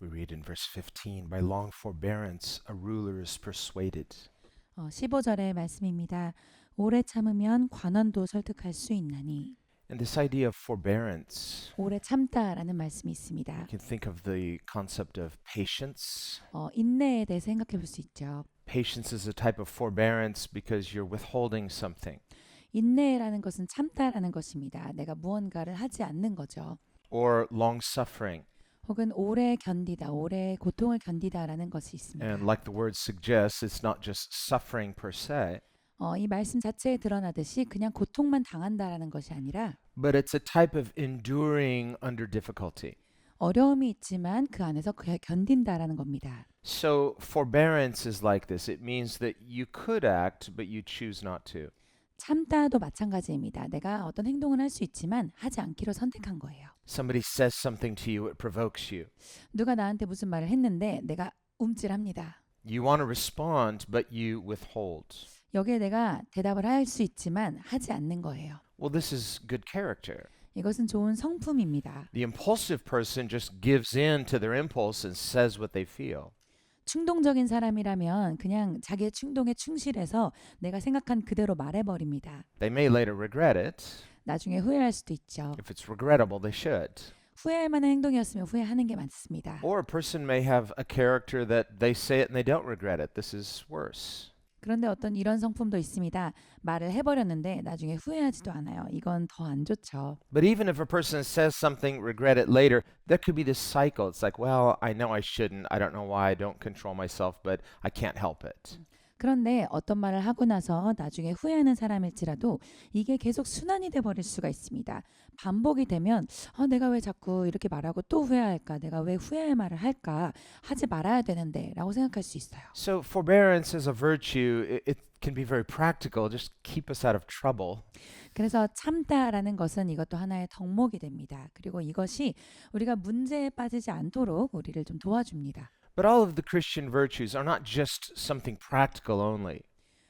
We read in verse 15, by long forbearance a ruler is persuaded. 15절의 말씀입니다. 오래 참으면 관원도 설득할 수 있나니. And this idea of forbearance, 오래 참다라는 말씀이 we 있습니다. can think of the concept of patience. 인내에 대해 생각해 볼 수 있죠. Patience is a type of forbearance because you're withholding something. 인내라는 것은 참다라는 것입니다. 내가 무언가를 하지 않는 거죠. Or long suffering. 혹은 오래 견디다, 오래 고통을 견디다라는 것이 And 있습니다. like the word suggests, it's not just suffering per se, 이 말씀 자체에 드러나듯이 그냥 고통만 당한다라는 것이 아니라 but it's a type of enduring under difficulty. 어려움이 있지만 그 안에서 견딘다라는 겁니다. So forbearance is like this. It means that you could act, but you choose not to. 참다도 마찬가지입니다. 내가 어떤 행동을 할 수 있지만 하지 않기로 선택한 거예요. Somebody says something to you, it provokes you. 누가 나한테 무슨 말을 했는데 내가 움찔합니다. You want to respond, but you withhold. 여기에 내가 대답을 할 수 있지만 하지 않는 거예요. Well, this is good character. 이것은 좋은 성품입니다. The impulsive person just gives in to their impulse and says what they feel. 충동적인 사람이라면 그냥 자기의 충동에 충실해서 내가 생각한 그대로 말해버립니다. They may later regret it. 나중에 후회할 수도 있죠. If it's regrettable, they should. 후회할 만한 행동이었으면 후회하는 게 많습니다. Or a person may have a character that they say it and they don't regret it. This is worse. 그런데 어떤 이런 성품도 있습니다. 말을 해버렸는데 나중에 후회하지도 않아요. 이건 더 안 좋죠. But even if a person says something, regret it later, there could be this cycle. It's like, well, I know I shouldn't. I don't know why I don't control myself, but I can't help it. 그런데 어떤 말을 하고 나서 나중에 후회하는 사람일지라도 이게 계속 순환이 돼 버릴 수가 있습니다. 반복이 되면 내가 왜 자꾸 이렇게 말하고 또 후회할까? 내가 왜 후회할 말을 할까? 하지 말아야 되는데 라고 생각할 수 있어요. So forbearance as a virtue, it can be very practical. Just keep us out of trouble. 그래서 참다라는 것은 이것도 하나의 덕목이 됩니다. 그리고 이것이 우리가 문제에 빠지지 않도록 우리를 좀 도와줍니다. But all of the Christian virtues are not just something practical only.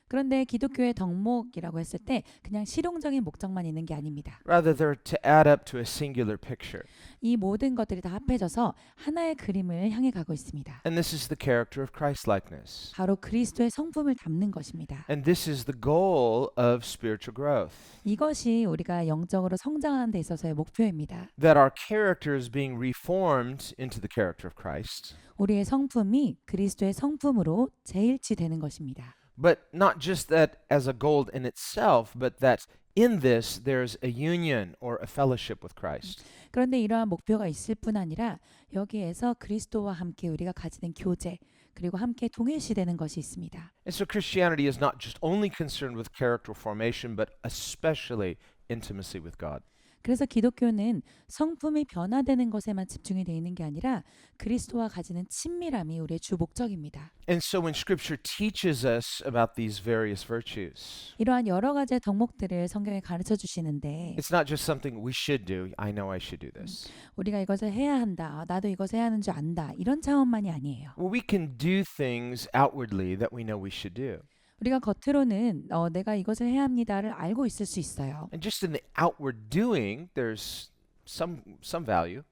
그런데 기독교의 덕목이라고 했을 때 그냥 실용적인 목적만 있는 게 아닙니다. Rather, they're to add up to a singular picture. 이 모든 것들이 다 합해져서 하나의 그림을 향해 가고 있습니다. And this is the character of Christ-likeness. 바로 그리스도의 성품을 담는 것입니다. And this is the goal of spiritual growth. 이것이 우리가 영적으로 성장하는 데 있어서의 목표입니다. That our character is being reformed into the character of Christ. 우리의 성품이 그리스도의 성품으로 재일치되는 것입니다. But not just that as a goal in itself, but that in this there's a union or a fellowship with Christ. 그런데 이러한 목표가 있을 뿐 아니라 여기에서 그리스도와 함께 우리가 가지는 교제 그리고 함께 동일시되는 것이 있습니다. And so Christianity is not just only concerned with character formation, but especially intimacy with God. 그래서 기독교는 성품이 변화되는 것에만 집중이 되어 있는 게 아니라 그리스도와 가지는 친밀함이 우리의 주 목적입니다. And so when Scripture teaches us about these various virtues, 이러한 여러 가지의 덕목들을 성경에 가르쳐 주시는데 it's not just something we should do. I know I should do this. 우리가 이것을 해야 한다. 나도 이것을 해야 하는 줄 안다. 이런 차원만이 아니에요. Well, we can do things outwardly that we know we should do. 우리가 겉으로는 내가 이것을 해야 합니다를 알고 있을 수 있어요. And just in the outward doing, there's some value.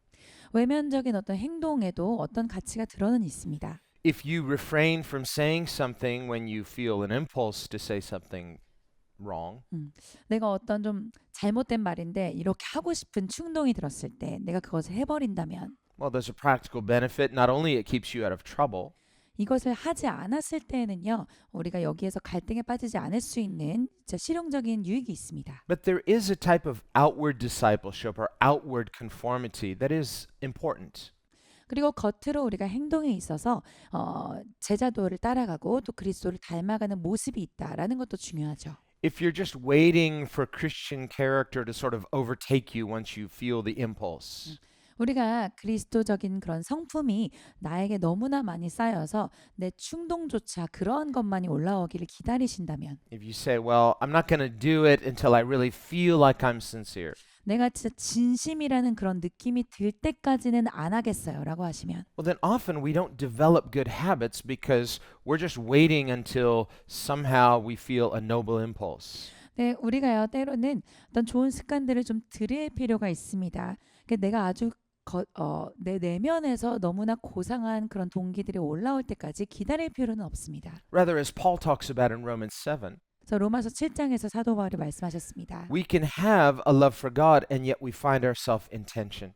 외면적인 어떤 행동에도 어떤 가치가 들어는 있습니다. If you refrain from saying something when you feel an impulse to say something wrong, 내가 어떤 좀 잘못된 말인데 이렇게 하고 싶은 충동이 들었을 때 내가 그것을 해버린다면 well, there's a practical benefit. Not only it keeps you out of trouble, 이것을 하지 않았을 때에는요 우리가 여기에서 갈등에 빠지지 않을 수 있는 진짜 실용적인 유익이 있습니다. but there is a type of outward discipleship or outward conformity that is important. 그리고 겉으로 우리가 행동에 있어서 제자도를 따라가고 또 그리스도를 닮아가는 모습이 있다라는 것도 중요하죠. If you're just waiting for Christian character to sort of overtake you once you feel the impulse, 우리가 그리스도적인 그런 성품이 나에게 너무나 많이 쌓여서 내 충동조차 그러한 것만이 올라오기를 기다리신다면 if you say, well, I'm not going to do it until I really feel like I'm sincere, 내가 진짜 진심이라는 그런 느낌이 들 때까지는 안 하겠어요 라고 하시면 well, then often we don't develop good habits because we're just waiting until somehow we feel a noble impulse. 네, 우리가요 때로는 어떤 좋은 습관들을 좀 들일 필요가 있습니다. 그러니까 내가 아주 내 내면에서 너무나 고상한 그런 동기들이 올라올 때까지 기다릴 필요는 없습니다. Rather, as Paul talks about in Romans 7, 그래서 로마서 7장에서 사도 바울이 말씀하셨습니다. we can have a love for God and yet we find ourselves in tension.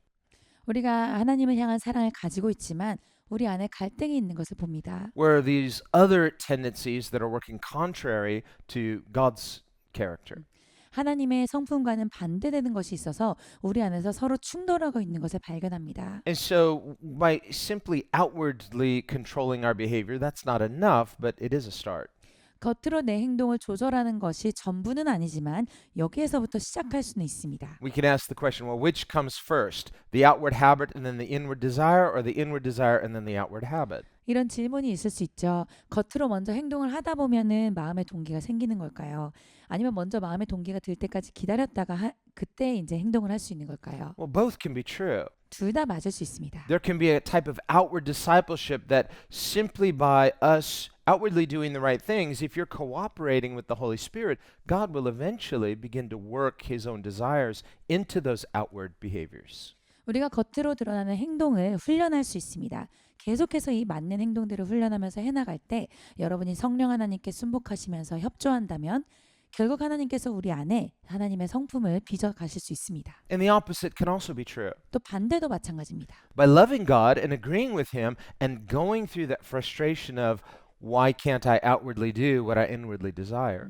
우리가 하나님을 향한 사랑을 가지고 있지만 우리 안에 갈등이 있는 것을 봅니다. Where these other tendencies that are working contrary to God's character. 하나님의 성품과는 반대되는 것이 있어서 우리 안에서 서로 충돌하고 있는 것을 발견합니다. And so, by simply outwardly controlling our behavior, that's not enough, but it is a start. 겉으로 내 행동을 조절하는 것이 전부는 아니지만 여기에서부터 시작할 수는 있습니다. We can ask the question, well, which comes first? The outward habit and then the inward desire, or the inward desire and then the outward habit? 이런 질문이 있을 수 있죠. 겉으로 먼저 행동을 하다 보면은 마음의 동기가 생기는 걸까요? 아니면 먼저 마음의 동기가 들 때까지 기다렸다가 그때 이제 행동을 할 수 있는 걸까요? Well, both can be true. 둘 다 맞을 수 있습니다. There can be a type of outward discipleship that simply by us outwardly doing the right things, if you're cooperating with the Holy Spirit, God will eventually begin to work His own desires into those outward behaviors. 우리가 겉으로 드러나는 행동을 훈련할 수 있습니다. 계속해서 이 맞는 행동들을 훈련하면서 해나갈 때 여러분이 성령 하나님께 순복하시면서 협조한다면 결국 하나님께서 우리 안에 하나님의 성품을 빚어 가실 수 있습니다. And the opposite can also be true. 또 반대도 마찬가지입니다. By loving God and agreeing with Him and going through that frustration of why can't I outwardly do what I inwardly desire?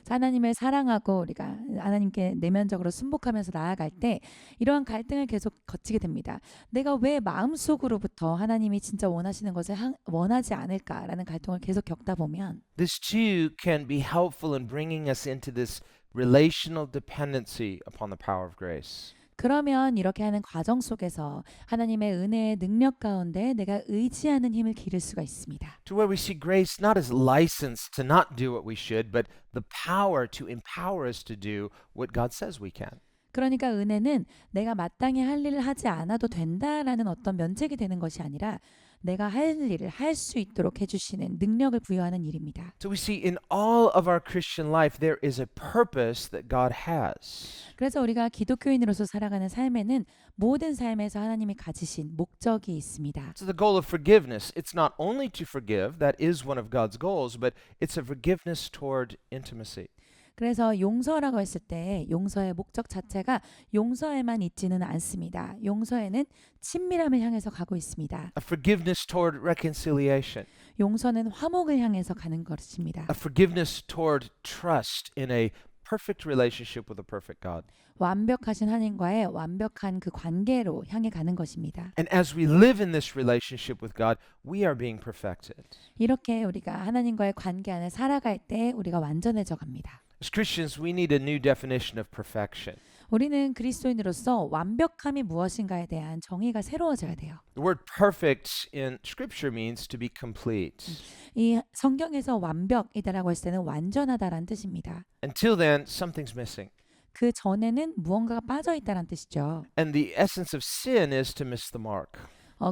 하나님을 사랑하고 우리가 하나님께 내면적으로 순복하면서 나아갈 때 이러한 갈등을 계속 거치게 됩니다. 내가 왜 마음속으로부터 하나님이 진짜 원하시는 것을 원하지 않을까라는 갈등을 계속 겪다 보면 This too can be helpful in bringing us into this relational dependency upon the power of grace. 그러면 이렇게 하는 과정 속에서 하나님의 은혜의 능력 가운데 내가 의지하는 힘을 기를 수가 있습니다. To where we see grace not as license to not do what we should, but the power to empower us to do what God says we can. 그러니까 은혜는 내가 마땅히 할 일을 하지 않아도 된다라는 어떤 면책이 되는 것이 아니라 내가 할 일을 할 수 있도록 해주시는 능력을 부여하는 일입니다. So we see in all of our Christian life there is a purpose that God has. 그래서 우리가 기독교인으로서 살아가는 삶에는 모든 삶에서 하나님이 가지신 목적이 있습니다. So the goal of forgiveness, it's not only to forgive, that is one of God's goals, but it's a forgiveness toward intimacy. 그래서 용서라고 했을 때 용서의 목적 자체가 용서에만 있지는 않습니다. 용서에는 친밀함을 향해서 가고 있습니다. A forgiveness toward reconciliation. 용서는 화목을 향해서 가는 것입니다. A forgiveness toward trust in a perfect relationship with a perfect God. 완벽하신 하나님과의 완벽한 그 관계로 향해 가는 것입니다. And as we live in this relationship with God, we are being perfected. 이렇게 우리가 하나님과의 관계 안에 살아갈 때 우리가 완전해져 갑니다. As Christians, we need a new definition of perfection. 우리는 그리스도인으로서 완벽함이 무엇인가에 대한 정의가 새로워져야 돼요. The word perfect in Scripture means to be complete. 이 성경에서 완벽이다라고 했을 때는 완전하다라는 뜻입니다. Until then, something's missing. 그 전에는 무언가가 빠져 있다라는 뜻이죠. And the essence of sin is to miss the mark.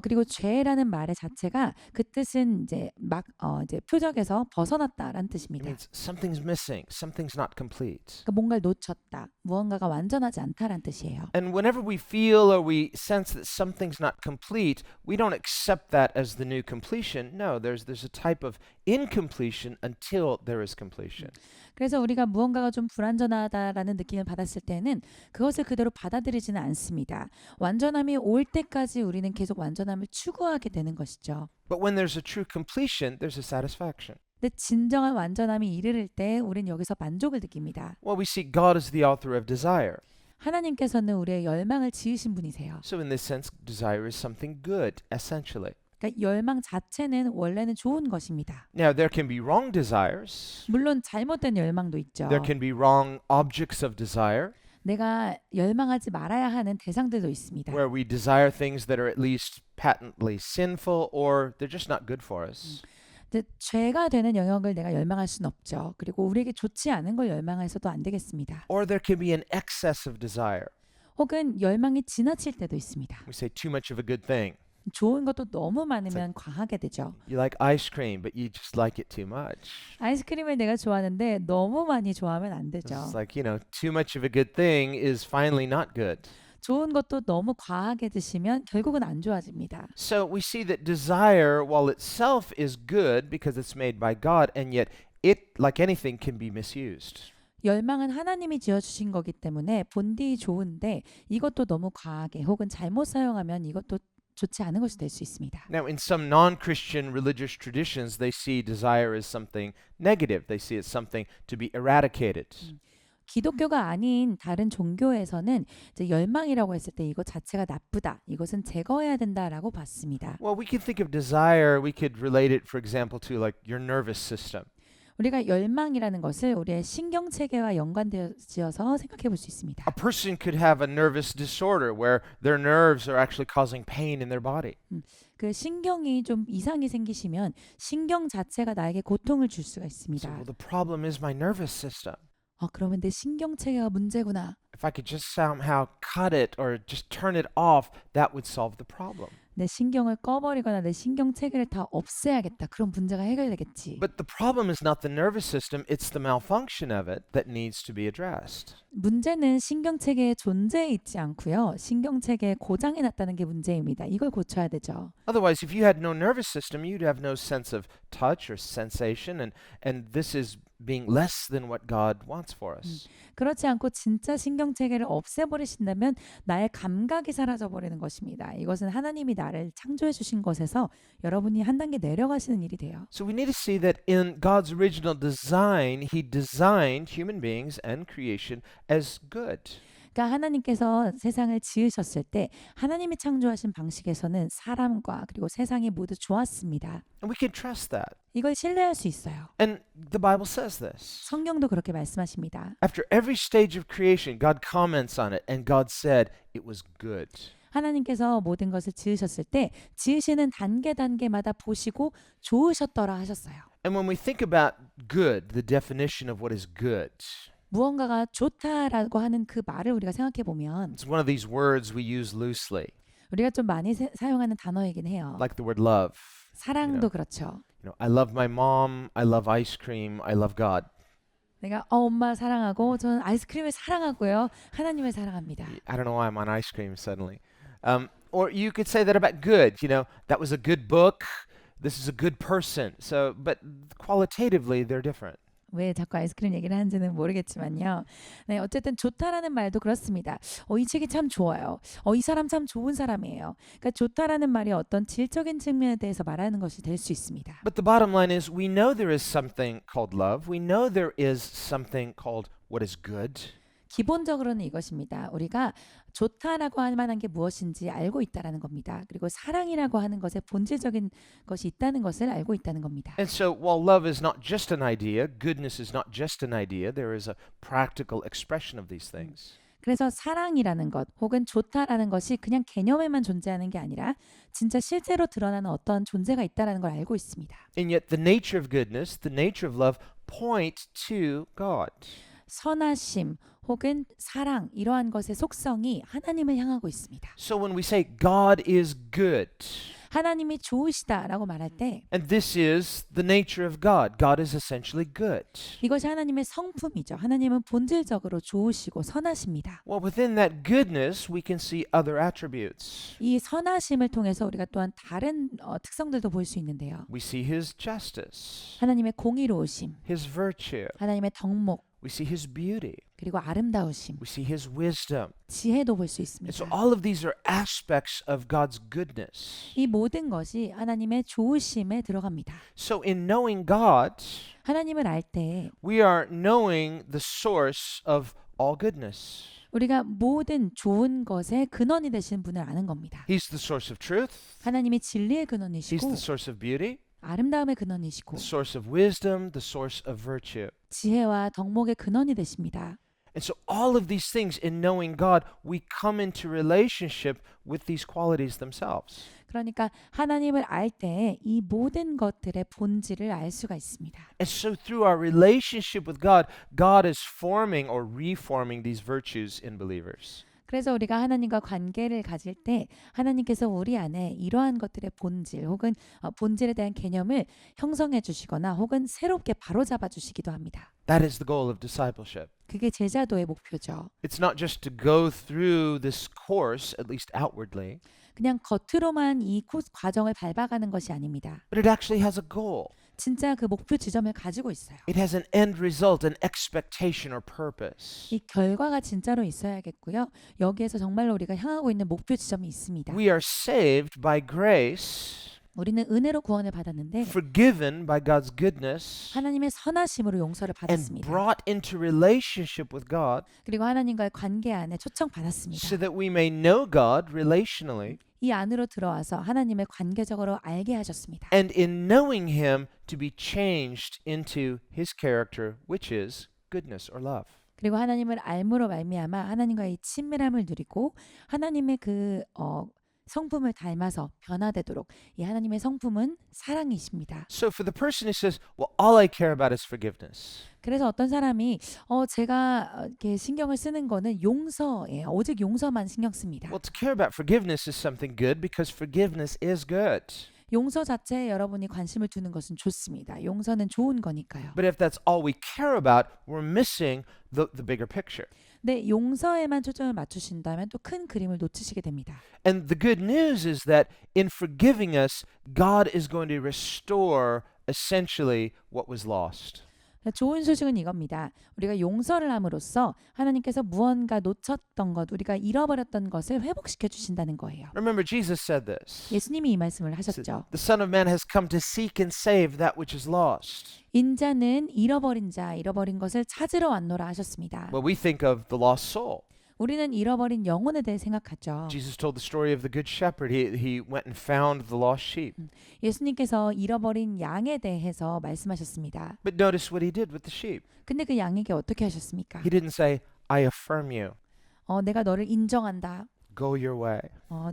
그리고 죄라는 말의 자체가 그 뜻은 이제 이제 표적에서 벗어났다라는 It 뜻입니다. means something's missing, something's not complete. 그러니까 뭔가를 놓쳤다, 무언가가 완전하지 않다라는 뜻이에요. And whenever we feel or we sense that something's not complete, we don't accept that as the new completion. No, there's a type of incompletion until there is completion. 그래서 우리가 무언가가 좀 불완전하다라는 느낌을 받았을 때는 그것을 그대로 받아들이지는 않습니다. 완전함이 올 때까지 우리는 계속 완전함을 추구하게 되는 것이죠. But when there's a true completion, there's a satisfaction. 근데 진정한 완전함이 이르를 때 우리는 여기서 만족을 느낍니다. Well, we see God as the author of desire. 하나님께서는 우리의 열망을 지으신 분이세요. So in this sense, desire is something good, essentially. 그러니까 열망 자체는 원래는 좋은 것입니다. Now, there can be wrong desires. 물론 잘못된 열망도 있죠. There can be wrong objects of desire, 내가 열망하지 말아야 하는 대상들도 있습니다. where we desire things that are at least patently sinful or they're just not good for us. 근데 죄가 되는 영역을 내가 열망할 수는 없죠. 그리고 우리에게 좋지 않은 걸 열망해서도 안 되겠습니다. Or there can be an excess of desire. 혹은 열망이 지나칠 때도 있습니다. We say too much of a good thing. 좋은 것도 너무 많으면 과하게 되죠. You like ice cream, but you just like it too much. 아이스크림을 내가 좋아하는데 너무 많이 좋아하면 안 되죠. It's like, too much of a good thing is finally not good. 좋은 것도 너무 과하게 드시면 결국은 안 좋아집니다. So we see that desire, while itself is good because it's made by God, and yet it, like anything, can be misused. 열망은 하나님이 지어주신 거기 때문에 본디 좋은데 이것도 너무 과하게 혹은 잘못 사용하면 이것도 좋지 않은 것이 될 수 있습니다. Now, in some non-Christian religious traditions, they see desire as something negative. They see it something to be eradicated. 기독교가 아닌 다른 종교에서는 이제 열망이라고 했을 때 이것 자체가 나쁘다. 이것은 제거해야 된다라고 봤습니다. Well, we can think of desire, we could relate it, for example, to like your nervous system. 우리가 열망이라는 것을 우리의 신경 체계와 연관되어서 생각해 볼 수 있습니다. A person could have a nervous disorder where their nerves are actually causing pain in their body. 그 신경이 좀 이상이 생기시면 신경 자체가 나에게 고통을 줄 수가 So, 있습니다. well, the problem is my nervous system. 그러면 내 신경 체계가 문제구나. If I could just somehow cut it or just turn it off, that would solve the problem. 내 신경을 꺼버리거나 내 신경 체계를 다 없애야겠다. 그럼 문제가 해결되겠지. But the problem is not the nervous system, it's the malfunction of it that needs to be addressed. 문제는 신경 체계의 존재에 있지 않고요. 신경 체계에 고장이 났다는 게 문제입니다. 이걸 고쳐야 되죠. Otherwise, if you had no nervous system, you'd have no sense of touch or sensation, and this is being less than what God wants for us. 그렇지 않고 진짜 신경 체계를 없애버리신다면 나의 감각이 사라져 버리는 것입니다. 이것은 하나님이 나를 창조해 주신 것에서 여러분이 한 단계 내려가시는 일이 돼요. So we need to see that in God's original design, He designed human beings and creation as good. 그러니까 하나님께서 세상을 지으셨을 때 하나님이 창조하신 방식에서는 사람과 그리고 세상이 모두 좋았습니다. And we can trust that. 이걸 신뢰할 수 있어요. And the Bible says this. 성경도 그렇게 말씀하십니다. After every stage of creation, God comments on it, and God said it was good. 하나님께서 모든 것을 지으셨을 때 지으시는 단계마다 보시고 좋으셨더라 하셨어요. And when we think about good, the definition of what is good, 무언가가 좋다라고 하는 그 말을 우리가 생각해 보면 it's one of these words we use loosely, 우리가 좀 많이 사용하는 단어이긴 해요. like the word love. 사랑도 그렇죠. I love my mom, I love ice cream, I love God. 내가 엄마 사랑하고 저는 아이스크림을 사랑하고요. 하나님을 사랑합니다. I don't know why I'm on ice cream suddenly. Or you could say that about good. That was a good book. This is a good person. So, but qualitatively, they're different. 왜 자꾸 아이스크림 얘기를 하는지는 모르겠지만요. 네, 어쨌든 좋다라는 말도 그렇습니다. 이 책이 참 좋아요. 이 사람 참 좋은 사람이에요. 그러니까 좋다라는 말이 어떤 질적인 측면에 대해서 말하는 것이 될 수 있습니다. But the bottom line is we know there is something called love. We know there is something called what is good. 기본적으로는 이것입니다. 우리가 좋다라고 할 만한 게 무엇인지 알고 있다라는 겁니다. 그리고 사랑이라고 하는 것에 본질적인 것이 있다는 것을 알고 있다는 겁니다. And so while love is not just an idea, goodness is not just an idea, there is a practical expression of these things. 그래서 사랑이라는 것 혹은 좋다라는 것이 그냥 개념에만 존재하는 게 아니라 진짜 실제로 드러나는 어떤 존재가 있다라는 걸 알고 있습니다. And yet the nature of goodness, the nature of love point to God. 선하심 혹은 사랑 이러한 것의 속성이 하나님을 향하고 있습니다. So when we say God is good, 하나님이 좋으시다라고 말할 때 and this is the nature of God, God is essentially good. 이것이 하나님의 성품이죠. 하나님은 본질적으로 좋으시고 선하십니다. Well, within that goodness, we can see other attributes. 이 선하심을 통해서 우리가 또한 다른 특성들도 볼 수 있는데요. We see His justice, 하나님의 공의로우심, His virtue, 하나님의 덕목, we see His beauty, 그리고 아름다우심, we see His wisdom. 지혜도 볼 수 And so 있습니다. all of these are aspects of God's goodness. 이 모든 것이 하나님의 좋으심에 들어갑니다. So in knowing God, 하나님을 알 때 we are knowing the source of all goodness. 우리가 모든 좋은 것의 근원이 되신 분을 아는 겁니다. He's the source of truth, 하나님이 진리의 He's 근원이시고 the source of beauty, 아름다움의 근원이시고 the source of wisdom, the source of virtue. 지혜와 덕목의 근원이 되십니다. And so all of these things in knowing God, we come into relationship with these qualities themselves. 그러니까 하나님을 알 때 이 모든 것들의 본질을 알 수가 있습니다. And so through our relationship with God, God is forming or reforming these virtues in believers. 그래서 우리가 하나님과 관계를 가질 때 하나님께서 우리 안에 이러한 것들의 본질 혹은 본질에 대한 개념을 형성해 주시거나 혹은 새롭게 바로잡아 주시기도 합니다. That is the goal of discipleship. 그게 제자도의 목표죠. It's not just to go through this course, at least outwardly, 그냥 겉으로만 이 코스 과정을 밟아가는 것이 아닙니다. but it actually has a goal. 진짜 그 목표 지점을 가지고 있어요. It has an end result, an expectation or purpose. 이 결과가 진짜로 있어야겠고요. 여기에서 정말로 우리가 향하고 있는 목표 지점이 있습니다. We are saved by grace, 우리는 은혜로 구원을 받았는데 forgiven by God's goodness, 하나님의 선하심으로 용서를 and 받았습니다. brought into relationship with God 그리고 하나님과의 관계 안에 so 초청받았습니다. that we may know God relationally, 이 안으로 들어와서 하나님을 관계적으로 알게 하셨습니다. and in knowing Him to be changed into His character, which is goodness or love. 그리고 하나님을 알므로 말미암아 하나님과의 친밀함을 누리고 하나님의 그 성품을 닮아서 변화되도록 이 하나님의 성품은 사랑이십니다. So for the person who says, well, all I care about is forgiveness, 그래서 어떤 사람이 제가 이렇게 신경을 쓰는 거는 용서예요. 오직 용서만 신경 씁니다. well, to care about forgiveness is something good because forgiveness is good. 용서 자체에 여러분이 관심을 두는 것은 좋습니다. 용서는 좋은 거니까요. But if that's all we care about, we're missing the bigger picture. 근데 용서에만 초점을 맞추신다면 또 큰 그림을 놓치시게 됩니다. And the good news is that in forgiving us, God is going to restore essentially what was lost. 좋은 소식은 이겁니다. 우리가 용서를 함으로써 하나님께서 무언가 놓쳤던 것, 우리가 잃어버렸던 것을 회복시켜 주신다는 거예요. Remember, Jesus said this. 예수님이 이 말씀을 He said, 하셨죠. the Son of Man has come to seek and save that which is lost. 인자는 잃어버린 것을 찾으러 왔노라 하셨습니다. Well, we think of the lost soul. 우리는 잃어버린 영혼에 대해 생각하죠. Jesus told the story of the Good Shepherd. He went and found the lost sheep. 예수님께서 잃어버린 양에 대해서 말씀하셨습니다. But notice what he did with the sheep. 근데 그 양에게 어떻게 하셨습니까? He didn't say, I affirm you. 내가 너를 인정한다. Go your way.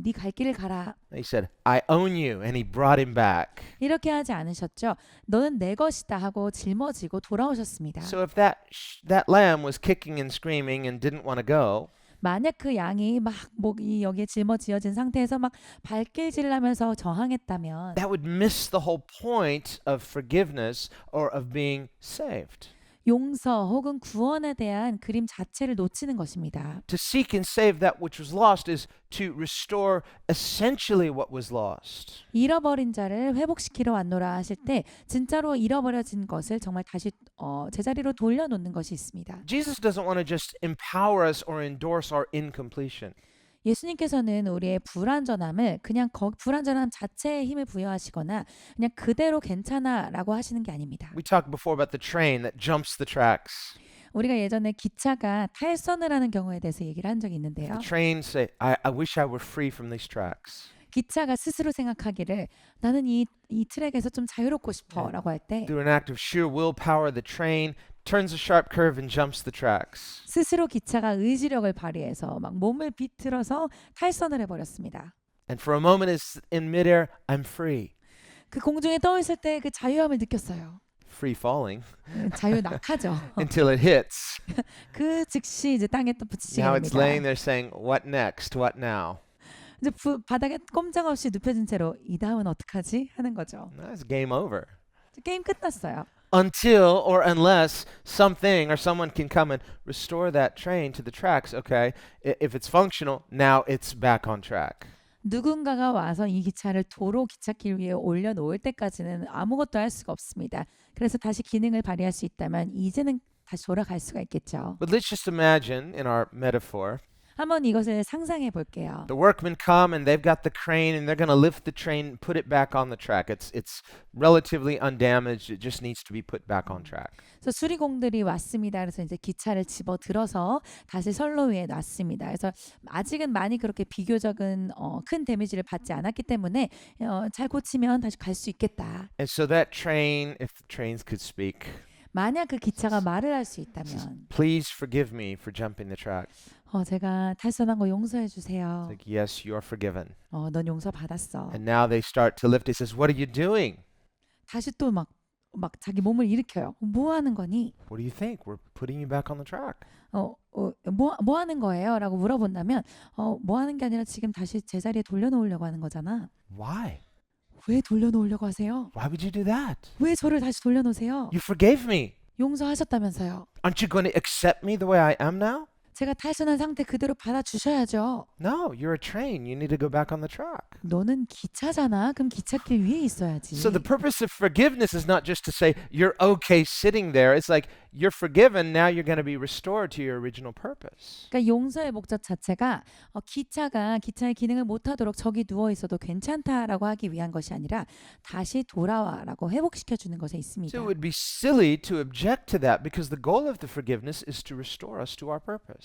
네 갈 길을 가라. He said, I own you. And he brought him back. 이렇게 하지 않으셨죠? 너는 내 것이다 하고 짊어지고 돌아오셨습니다. So if that lamb was kicking and screaming and didn't want to go, 만약 그 양이 막 목이 여기에 짊어지어진 상태에서 막 발길질을 하면서 저항했다면 that would miss the whole point of forgiveness or of being saved. 용서 혹은 구원에 대한 그림 자체를 놓치는 것입니다. To seek and save that which was lost is to restore essentially what was lost. 잃어버린 자를 회복시키러 왔노라 하실 때 진짜로 잃어버려진 것을 정말 다시 제자리로 돌려놓는 것이 있습니다. Jesus doesn't want to just empower us or endorse our incompletion. 예수님께서는 우리의 불완전함을 그냥 불완전함 자체에 힘을 부여하시거나 그냥 그대로 괜찮아라고 하시는 게 아닙니다. We talked before about the train that jumps the tracks. 우리가 예전에 기차가 탈선을 하는 경우에 대해서 얘기를 한 적이 있는데요. The train say, I wish I were free from these tracks. 기차가 스스로 생각하기를 나는 이 트랙에서 좀 자유롭고 싶어라고 할 때 Through an act of sheer willpower, the train turns a sharp curve and jumps the tracks. 스스로 기차가 의지력을 발휘해서 막 몸을 비틀어서 탈선을 해버렸습니다. And for a moment it's in midair, I'm free. 그 공중에 떠 있을 때 그 자유함을 느꼈어요. Free falling 자유 낙하죠. until it hits. 그 즉시 이제 땅에 또 붙이게 Now it's laying 됩니다. there saying, what next? What now? 이제 바닥에 꼼짝없이 눕혀진 채로 이 다음은 어떡하지 하는 거죠. That's game over. 게임 끝났어요. Until or unless something or someone can come and restore that train to the tracks, okay? If it's functional, now it's back on track. 누군가가 와서 이 기차를 도로 기찻길 위에 올려놓을 때까지는 아무것도 할 수가 없습니다. 그래서 다시 기능을 발휘할 수 있다면 이제는 다시 돌아갈 수가 있겠죠. But let's just imagine in our metaphor, 한번 이것을 상상해 볼게요. the workmen come and they've got the crane and they're going to lift the train, put it back on the track. It's relatively undamaged. It just needs to be put back on track. 그래서 수리공들이 왔습니다. 그래서 이제 기차를 집어 들어서 다시 선로 위에 놨습니다. 그래서 아직은 많이 그렇게 비교적은 큰 데미지를 받지 않았기 때문에 잘 고치면 다시 갈 수 있겠다. And so that train, if the trains could speak, 만약 그 기차가 말을 할 수 있다면 please forgive me for jumping the track. 제가 탈선한 거 용서해 주세요. Like, yes, you are forgiven. 넌 용서 받았어. And now they start to lift. He says, what are you doing? 다시 또 막 자기 몸을 일으켜요. 뭐 하는 거니? What do you think? We're putting you back on the track. 뭐 하는 거예요? 라고 물어본다면 뭐 하는 게 아니라 지금 다시 제자리에 돌려놓으려고 하는 거잖아. Why? 왜 돌려놓으려고 하세요? Why would you do that? 왜 저를 다시 돌려놓으세요? You forgave me. 용서하셨다면서요. Aren't you going to accept me the way I am now? 제가 탈선한 상태 그대로 받아주셔야죠. No, you're a train. You need to go back on the track. 너는 기차잖아. 그럼 기찻길 위에 있어야지. So the purpose of forgiveness is not just to say you're okay sitting there. It's like you're forgiven, now you're going to be restored to your original purpose. 그러니까 용서의 목적 자체가 기차가 기차의 기능을 못하도록 저기 누워 있어도 괜찮다라고 하기 위한 것이 아니라 다시 돌아와라고 회복시켜 주는 것에 있습니다. So it would be silly to object to that because the goal of the forgiveness is to restore us to our purpose.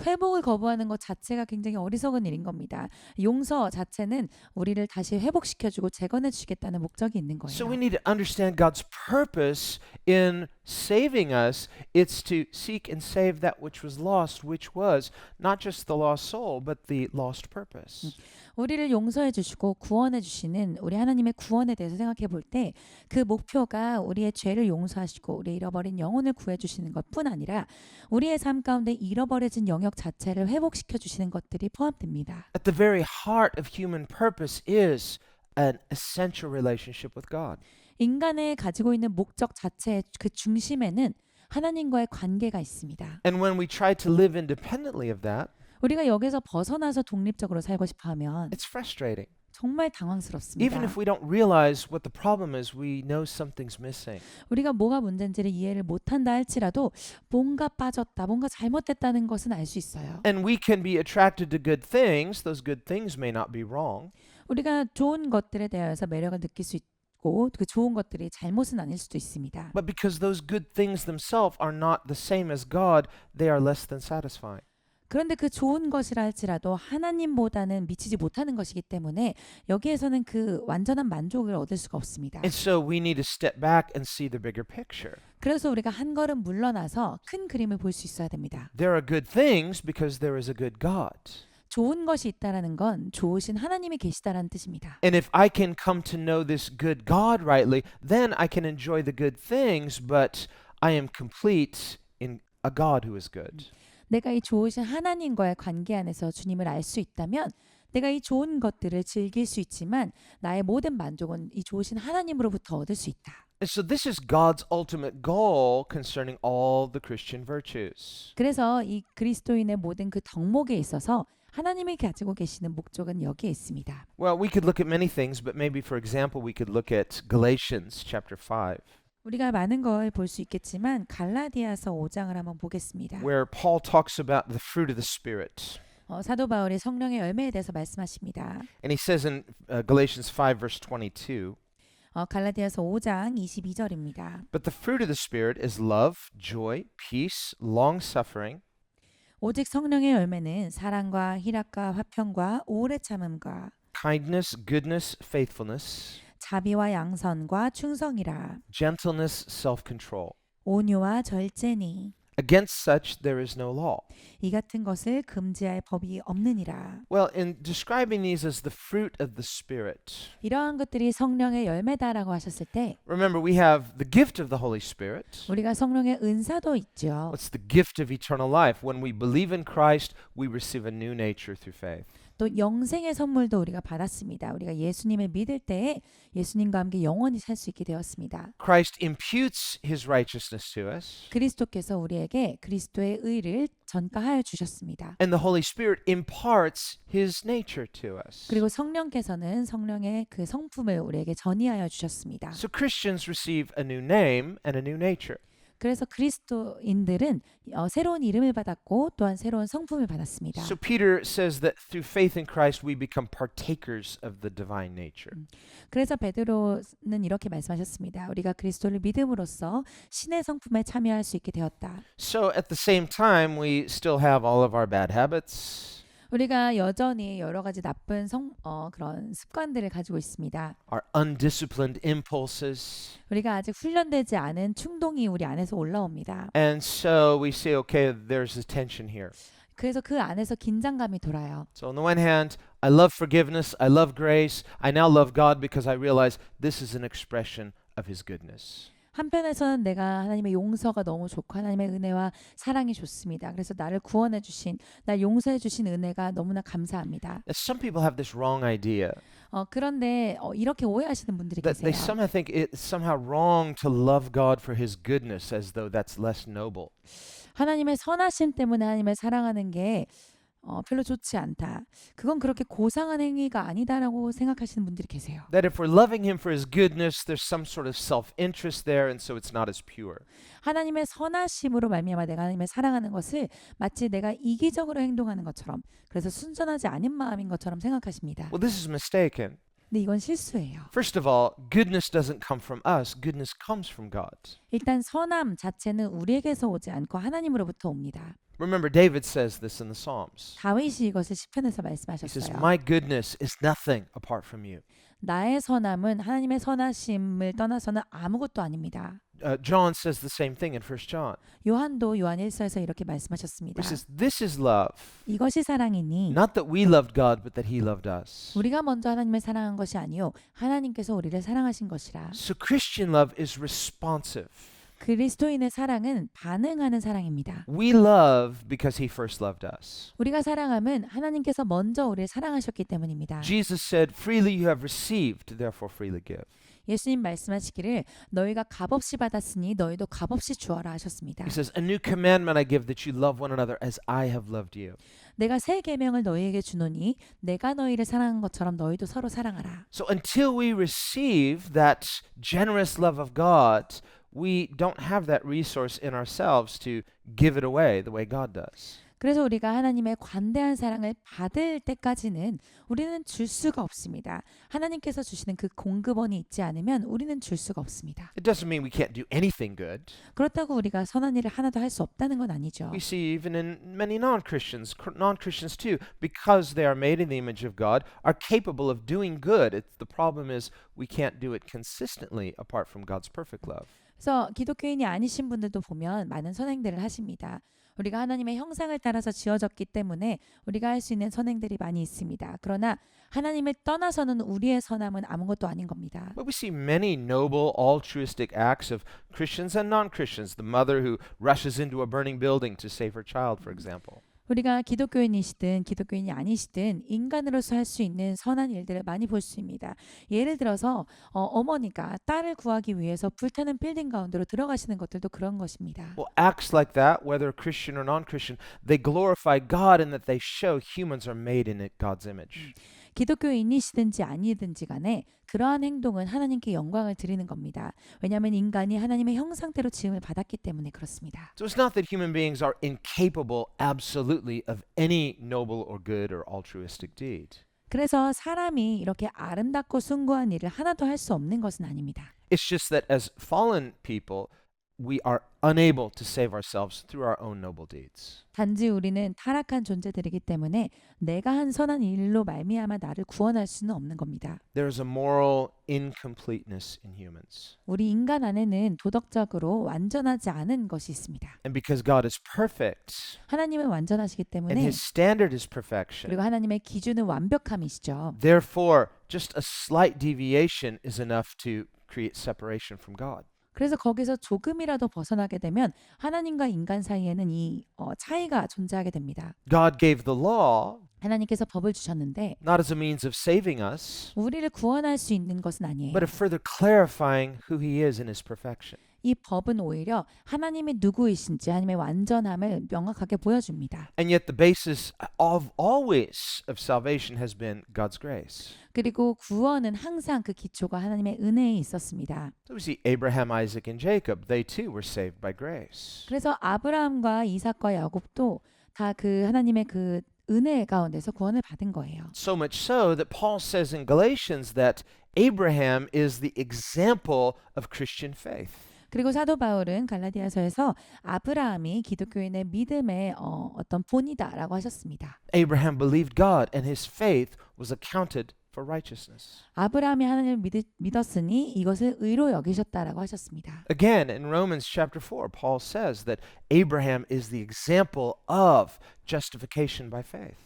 회복을 거부하는 것 자체가 굉장히 어리석은 일인 겁니다. 용서 자체는 우리를 다시 회복시켜주고 재건해주시겠다는 목적이 있는 거예요. So we need to understand God's purpose in saving us. It's to seek and save that which was lost, which was not just the lost soul, but the lost purpose. 우리를 용서해 주시고 구원해 주시는 우리 하나님의 구원에 대해서 생각해 볼 때 그 목표가 우리의 죄를 용서하시고 우리 잃어버린 영혼을 구해 주시는 것뿐 아니라 우리의 삶 가운데 잃어버려진 영역 자체를 회복시켜 주시는 것들이 포함됩니다. At the very heart of human purpose is an essential relationship with God. 인간의 가지고 있는 목적 자체의 그 중심에는 하나님과의 관계가 있습니다. And when we try to live independently of that, 우리가 여기서 벗어나서 독립적으로 살고 싶어 하면 it's frustrating. 정말 당황스럽습니다. Even if we don't realize what the problem is, we know something's missing. 우리가 뭐가 문제인지를 이해를 못한다 할지라도 뭔가 빠졌다, 뭔가 잘못됐다는 것은 알 수 있어요. And we can be attracted to good things. Those good things may not be wrong. 우리가 좋은 것들에 대해서 매력을 느낄 수 있고 그 좋은 것들이 잘못은 아닐 수도 있습니다. But because those good things themselves are not the same as God, they are less than satisfying. 그런데 그 좋은 것이라 할지라도 하나님보다는 미치지 못하는 것이기 때문에 여기에서는 그 완전한 만족을 얻을 수가 없습니다. And so we need to step back and see the bigger picture. 그래서 우리가 한 걸음 물러나서 큰 그림을 볼 수 있어야 됩니다. There are good things because there is a good God. 좋은 것이 있다라는 건 좋으신 하나님이 계시다라는 뜻입니다. And if I can come to know this good God rightly, then I can enjoy the good things, but I am complete in a God who is good. 내가 이 좋으신 하나님과의 관계 안에서 주님을 알 수 있다면 내가 이 좋은 것들을 즐길 수 있지만 나의 모든 만족은 이 좋으신 하나님으로부터 얻을 수 있다. And so this is God's ultimate goal concerning all the Christian virtues. 그래서 이 그리스도인의 모든 그 덕목에 있어서 하나님이 가지고 계시는 목적은 여기에 있습니다. Well, we could look at many things, but maybe for example, we could look at Galatians chapter 5, 우리가 많은 걸 볼 수 있겠지만 갈라디아서 5장을 한번 보겠습니다. where Paul talks about the fruit of the Spirit. 사도 바울이 성령의 열매에 대해서 말씀하십니다. And he says in Galatians 5, verse 22, 갈라디아서 5장 22절입니다. but the fruit of the Spirit is love, joy, peace, long-suffering, 오직 성령의 열매는 사랑과 희락과 화평과 오래 참음과 kindness, goodness, faithfulness, 자비와 양선과 충성이라. gentleness, self-control. 온유와 절제니 Against such there is no law. 이 같은 것을 금지할 법이 없느니라. Well, in describing these as the fruit of the Spirit, 이러한 것들이 성령의 열매다라고 하셨을 때 remember we have the gift of the Holy Spirit. 우리가 성령의 은사도 있죠. What's the gift of eternal life? When we believe in Christ, we receive a new nature through faith. 또 영생의 선물도 우리가 받았습니다. 우리가 예수님을 믿을 때에 예수님과 함께 영원히 살 수 있게 되었습니다. Christ imputes his righteousness to us, 그리스도께서 우리에게 그리스도의 의를 전가하여 주셨습니다. and the Holy Spirit imparts his nature to us. 그리고 성령께서는 성령의 그 성품을 우리에게 전이하여 주셨습니다. So Christians receive a new name and a new nature. 그래서 그리스도인들은 새로운 이름을 받았고 또한 새로운 성품을 받았습니다. So Peter says that through faith in Christ we become partakers of the divine nature. 그래서 베드로는 이렇게 말씀하셨습니다. 우리가 그리스도를 믿음으로써 신의 성품에 참여할 수 있게 되었다. So at the same time we still have all of our bad habits, 우리가 여전히 여러 가지 나쁜 그런 습관들을 가지고 있습니다. our undisciplined impulses. 우리가 아직 훈련되지 않은 충동이 우리 안에서 올라옵니다. And so we say, okay, there's a tension here. 그래서 그 안에서 긴장감이 돌아요. So on the one hand, I love forgiveness, I love grace, I now love God because I realize this is an expression of his goodness. 한편에서는 내가 하나님의 용서가 너무 좋고 하나님의 은혜와 사랑이 좋습니다. 그래서 나를 구원해 주신, 날 용서해 주신 은혜가 너무나 감사합니다. Some people have this wrong idea 그런데 이렇게 오해하시는 분들이 that they 계세요. somehow think it's somehow wrong to love God for his goodness as though that's less noble. 하나님의 선하심 때문에 하나님을 사랑하는 게 별로 좋지 않다. 그건 그렇게 고상한 행위가 아니다라고 생각하시는 분들이 계세요. That if we're loving him for his goodness, there's some sort of self-interest there, and so it's not as pure. 하나님의 선하심으로 말미암아 내가 하나님을 사랑하는 것을 마치 내가 이기적으로 행동하는 것처럼, 그래서 순전하지 않은 마음인 것처럼 생각하십니다. Well, this is mistaken. 근데 이건 실수예요. First of all, goodness doesn't come from us. Goodness comes from God. 일단 선함 자체는 우리에게서 오지 않고 하나님으로부터 옵니다. Remember, David says this in the Psalms. 다윗이 이것을 시편에서 He says, 말씀하셨어요. "My goodness is nothing apart from you." 나의 선함은 하나님의 선하심을 떠나서는 아무것도 아닙니다. John says the same thing in 1 John. 요한도 요한 1서에서 이렇게 말씀하셨습니다. He says, "This is love, 이것이 사랑이니 not that we loved God, but that He loved us." 우리가 먼저 하나님을 사랑한 것이 아니요 하나님께서 우리를 사랑하신 것이라. So Christian love is responsive. 그리스도인의 사랑은 반응하는 사랑입니다. We love because He first loved us. 우리가 사랑함은 하나님께서 먼저 우리를 사랑하셨기 때문입니다. Jesus said, "Freely you have received, therefore freely give." 예수님 말씀하시기를 너희가 값없이 받았으니 너희도 값없이 주어라 하셨습니다. He says, "A new commandment I give that you love one another as I have loved you." 내가 새 계명을 너희에게 주노니 내가 너희를 사랑한 것처럼 너희도 서로 사랑하라. So until we receive that generous love of God, we don't have that resource in ourselves to give it away the way God does. 그래서 우리가 하나님의 관대한 사랑을 받을 때까지는 우리는 줄 수가 없습니다. 하나님께서 주시는 그 공급원이 있지 않으면 우리는 줄 수가 없습니다. It doesn't mean we can't do anything good. 그렇다고 우리가 선한 일을 하나도 할 수 없다는 건 아니죠. We see even in many non-Christians too, because they are made in the image of God, are capable of doing good. The problem is we can't do it consistently apart from God's perfect love. 그래서 기독교인이 아니신 분들도 보면 많은 선행들을 하십니다. 우리가 하나님의 형상을 따라서 지어졌기 때문에 우리가 할 수 있는 선행들이 많이 있습니다. 그러나 하나님을 떠나서는 우리의 선함은 아무것도 아닌 겁니다. But we see many noble, altruistic acts of Christians and non-Christians. The mother who rushes into a burning building to save her child, for example. 우리가 기독교인이시든 기독교인이 아니시든 인간으로서 할 수 있는 선한 일들을 많이 볼 수 있습니다. 예를 들어서 어머니가 딸을 구하기 위해서 불타는 빌딩 가운데로 들어가시는 것들도 그런 것입니다. Well, acts like that, whether Christian or non-Christian, they glorify God in that they show humans are made in God's image. 기독교인이시든지 아니든지 간에 그러한 행동은 하나님께 영광을 드리는 겁니다. 왜냐하면 인간이 하나님의 형상대로 지음을 받았기 때문에 그렇습니다. So it's not that human beings are incapable absolutely of any noble or good or altruistic deed. 그래서 사람이 이렇게 아름답고 숭고한 일을 하나도 할 수 없는 것은 아닙니다. It's just that as fallen people, we are unable to save ourselves through our own noble deeds. 단지 우리는 타락한 존재들이기 때문에 내가 한 선한 일로 말미암아 나를 구원할 수는 없는 겁니다. There is a moral incompleteness in humans. 우리 인간 안에는 도덕적으로 완전하지 않은 것이 있습니다. And because God is perfect 하나님은 완전하시기 and 때문에 His standard is perfection, 그리고 하나님의 기준은 완벽함이시죠. therefore, just a slight deviation is enough to create separation from God. 그래서 거기서 조금이라도 벗어나게 되면 하나님과 인간 사이에는 이 차이가 존재하게 됩니다. God gave the law 하나님께서 법을 주셨는데 not as a means of saving us, 우리를 구원할 수 있는 것은 아니에요. but of further clarifying who He is in His perfection. 이 법은 오히려 하나님이 누구이신지 하나님의 완전함을 명확하게 보여줍니다. And yet the basis of always of salvation has been God's grace. 그리고 구원은 항상 그 기초가 하나님의 은혜에 있었습니다. So we see Abraham, Isaac, and Jacob. They too were saved by grace. 그래서 아브라함과 이삭과 야곱도 다 그 하나님의 그 은혜 가운데서 구원을 받은 거예요. So much so that Paul says in Galatians that Abraham is the example of Christian faith. 그리고 사도 바울은 갈라디아서에서 아브라함이 기독교인의 믿음의 어떤 본이다라고 하셨습니다. Abraham believed God and his faith was accounted for righteousness. 아브라함이 하나님을 믿었으니 이것을 의로 여기셨다라고 하셨습니다. Again, in Romans chapter 4, Paul says that Abraham is the example of justification by faith.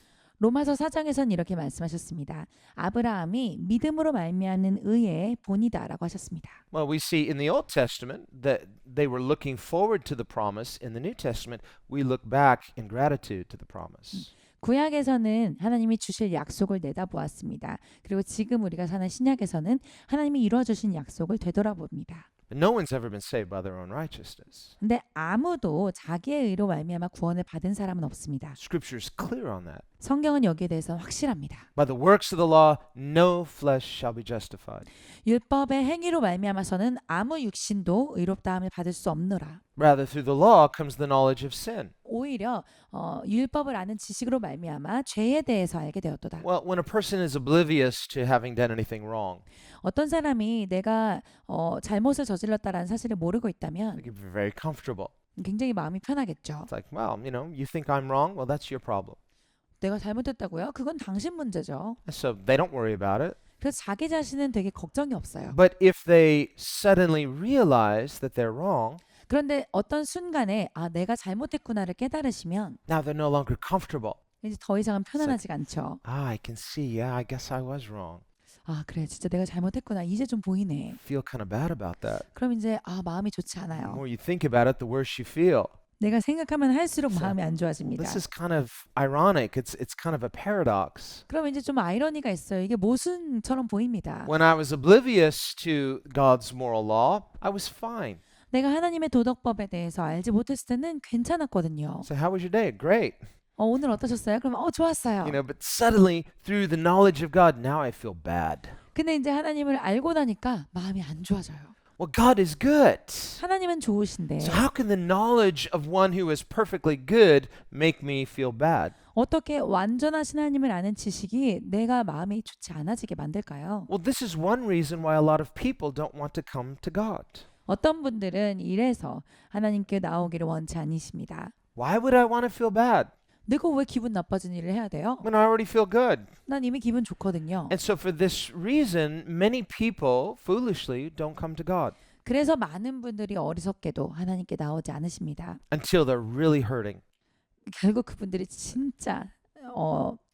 로마서 4장에선 이렇게 말씀하셨습니다. 아브라함이 믿음으로 말미암는 의의 본이다라고 하셨습니다. Well, we see in the Old Testament that they were looking forward to the promise. In the New Testament, we look back in gratitude to the promise. 구약에서는 하나님이 주실 약속을 내다보았습니다. 그리고 지금 우리가 사는 신약에서는 하나님이 이루어 주신 약속을 되돌아봅니다. No one's ever been saved by their own righteousness. 근데 아무도 자기의 의로 말미암아 구원을 받은 사람은 없습니다. Scripture is clear on that. 성경은 여기에 대해서 확실합니다. By the works of the law, no flesh shall be justified. 율법의 행위로 말미암아서는 아무 육신도 의롭다함을 받을 수 없노라. Rather, through the law comes the knowledge of sin. 오히려 율법을 아는 지식으로 말미암아 죄에 대해서 알게 되었도다. Well, when a person is oblivious to having done anything wrong, 어떤 사람이 내가 잘못을 저질렀다라는 사실을 모르고 있다면 they can be very comfortable. 굉장히 마음이 편하겠죠. It's like, well, you think I'm wrong? Well, that's your problem. 내가 잘못했다고요? 그건 당신 문제죠. And so they don't worry about it. 그래서 자기 자신은 되게 걱정이 없어요. But if they suddenly realize that they're wrong, 그런데 어떤 순간에 내가 잘못했구나를 깨달으시면 now they're no longer comfortable. 이제 더 이상은 편안하지가 않죠. I can see, yeah, I guess I was wrong. 그래, 진짜 내가 잘못했구나. 이제 좀 보이네. Feel kind of bad about that. 그럼 이제 마음이 좋지 The 않아요. more you think about it, the worse you feel. 내가 생각하면 할수록 So, 마음이 안 좋아집니다. This is kind of ironic. It's kind of a paradox. 그럼 이제 좀 아이러니가 있어요. 이게 모순처럼 보입니다. When I was oblivious to God's moral law, I was fine. 내가 하나님의 도덕법에 대해서 알지 못했을 때는 괜찮았거든요. So how was your day? Great. 오늘 어떠셨어요? 그럼 좋았어요. But suddenly through the knowledge of God, now I feel bad. 근데 이제 하나님을 알고 나니까 마음이 안 좋아져요. Well, God is good. 하나님은 좋으신데 So how can the knowledge of one who is perfectly good make me feel bad? 어떻게 완전하신 하나님을 아는 지식이 내가 마음이 좋지 않아지게 만들까요? Well, this is one reason why a lot of people don't want to come to God. 어떤 분들은 이래서 하나님께 나오기를 원치 않으십니다. Why would I want to feel bad 내가 왜 기분 나빠진 일을 해야 돼요? when I already feel good? 난 이미 기분 좋거든요. And so for this reason, many people foolishly don't come to God 그래서 많은 분들이 어리석게도 하나님께 나오지 않으십니다. until they're really hurting. 결국 그분들이 진짜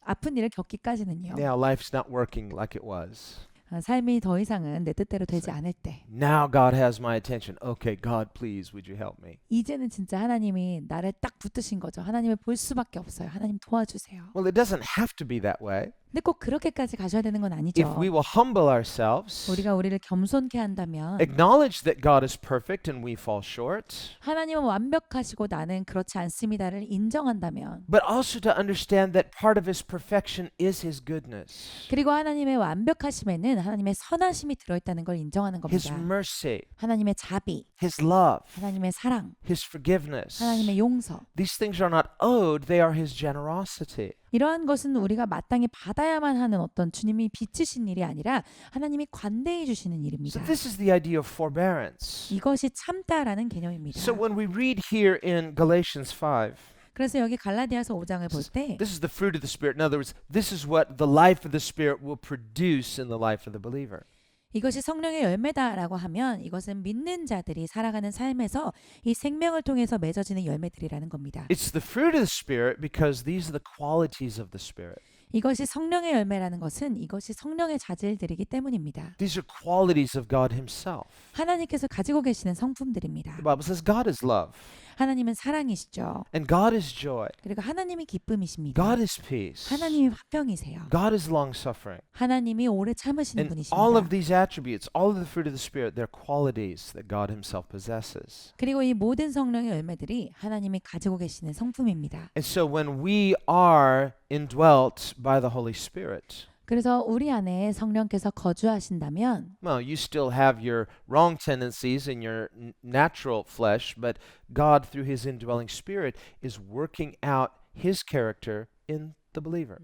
아픈 일을 겪기까지는요. Now life's not working like it was. 삶이 더 이상은 내 뜻대로 되지 않을 때 Now God has my attention. Okay, God, please, would you help me? 이제는 진짜 하나님이 나를 딱 붙드신 거죠. 하나님을 볼 수밖에 없어요. 하나님 도와주세요. Well, it doesn't have to be that way. 근데 꼭 그렇게까지 가셔야 되는 건 아니죠. If we will humble ourselves, 우리가 우리를 겸손케 한다면 acknowledge that God is perfect and we fall short, 하나님은 완벽하시고 나는 그렇지 않습니다를 인정한다면 but also to understand that part of His perfection is His goodness, 그리고 하나님의 완벽하심에는 하나님의 선하심이 들어있다는 걸 인정하는 His 겁니다. mercy, 하나님의 자비, His love, 하나님의 사랑, His forgiveness. 하나님의 용서. These things are not owed, they are His generosity. 이러한 것은 우리가 마땅히 받아야만 하는 어떤 주님이 빚으신 일이 아니라 하나님이 관대해 주시는 So 일입니다. this is the idea of forbearance. 이것이 참다라는 개념입니다. So when we read here in Galatians 5, 그래서 여기 갈라디아서 5장을 볼 때 this is the fruit of the Spirit. In other words, this is what the life of the Spirit will produce in the life of the believer. 이것이 성령의 열매다라고 하면 이것은 믿는 자들이 살아가는 삶에서 이 생명을 통해서 맺어지는 열매들이라는 겁니다. It's the fruit of the Spirit because these are the qualities of the Spirit. 이것이 성령의 열매라는 것은 이것이 성령의 자질들이기 때문입니다. These are qualities of God Himself. 하나님께서 가지고 계시는 성품들입니다. The Bible says God is love, 하나님은 사랑이시죠. and God is joy, 그리고 하나님이 기쁨이십니다. God is peace, 하나님이 화평이세요. God is long suffering. 하나님이 오래 참으시는 And all of 분이십니다. these attributes, all of the fruit of the Spirit, they're qualities that God Himself possesses. 그리고 이 모든 성령의 열매들이 하나님이 가지고 계시는 성품입니다. And so when we are indwelt by the Holy Spirit, 그래서 우리 안에 성령께서 거주하신다면 well, you still have your wrong tendencies in your natural flesh, but God, through His indwelling Spirit, is working out His character in the believer.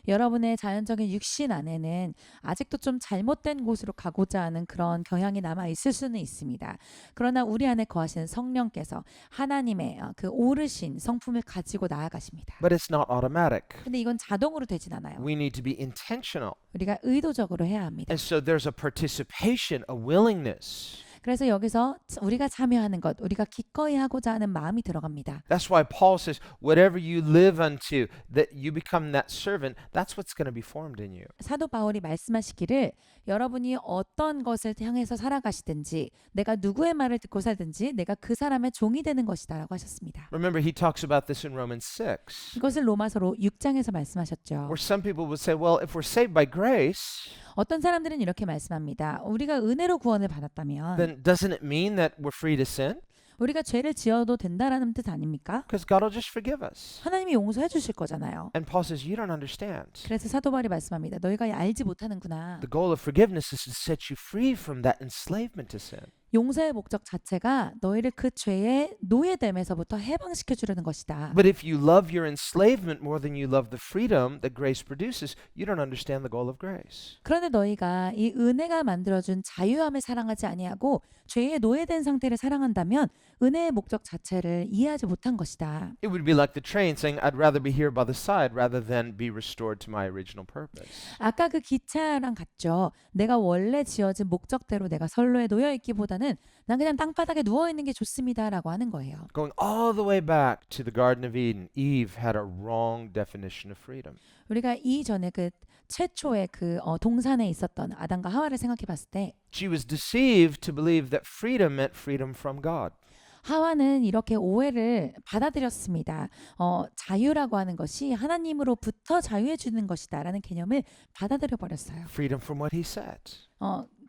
여러분의 자연적인 육신 안에는 아직도 좀 잘못된 곳으로 가고자 하는 그런 경향이 남아 있을 수는 있습니다. 그러나 우리 안에 거하시는 성령께서 하나님의 그 오르신 성품을 가지고 나아가십니다. But it's not automatic. 근데 이건 자동으로 되진 않아요. We need to be intentional. 우리가 의도적으로 해야 합니다. And so there's a participation, a willingness. 그래서 여기서 우리가 참여하는 것, 우리가 기꺼이 하고자 하는 마음이 들어갑니다. That's why Paul says, whatever you live unto, that you become that servant, that's what's going to be formed in you. 사도 바울이 말씀하시기를 여러분이 어떤 것을 향해서 살아가시든지 내가 누구의 말을 듣고 살든지 내가 그 사람의 종이 되는 것이다 라고 하셨습니다. Remember, he talks about this in Romans 6, 이것을 로마서로 6장에서 말씀하셨죠. where some people would say, well, if we're saved by grace, 어떤 사람들은 이렇게 말씀합니다. 우리가 은혜로 구원을 받았다면 then doesn't it mean that we're free to sin? 우리가 죄를 지어도 된다라는 뜻 아닙니까? Because God will just forgive us. 하나님이 용서해 주실 거잖아요. And Paul says, you don't understand. 그래서 사도 바울이 말씀합니다. 너희가 알지 못하는구나. The goal of forgiveness is to set you free from that enslavement to sin. 용서의 목적 자체가 너희를 그 죄의 노예됨에서부터 해방시켜 주려는 것이다. But if you love your enslavement more than you love the freedom that grace produces, you don't understand the goal of grace. 그런데 너희가 이 은혜가 만들어준 자유함을 사랑하지 아니하고 죄의 노예된 상태를 사랑한다면 은혜의 목적 자체를 이해하지 못한 것이다. It would be like the train saying, I'd rather be here by the side rather than be restored to my original purpose. 아까 그 기차랑 같죠. 내가 원래 지어진 목적대로 내가 선로에 놓여 있기보다는 난 그냥 땅바닥에 누워 있는 게 좋습니다라고 하는 거예요. Going all the way back to the Garden of Eden, Eve had a wrong definition of freedom. 우리가 이전에 그 최초의 그 동산에 있었던 아담과 하와를 생각해 봤을 때 She was deceived to believe that freedom meant freedom from God. 하와는 이렇게 오해를 받아들였습니다. 자유라고 하는 것이 하나님으로부터 자유해 주는 것이다라는 개념을 받아들여 버렸어요. Freedom from what he said.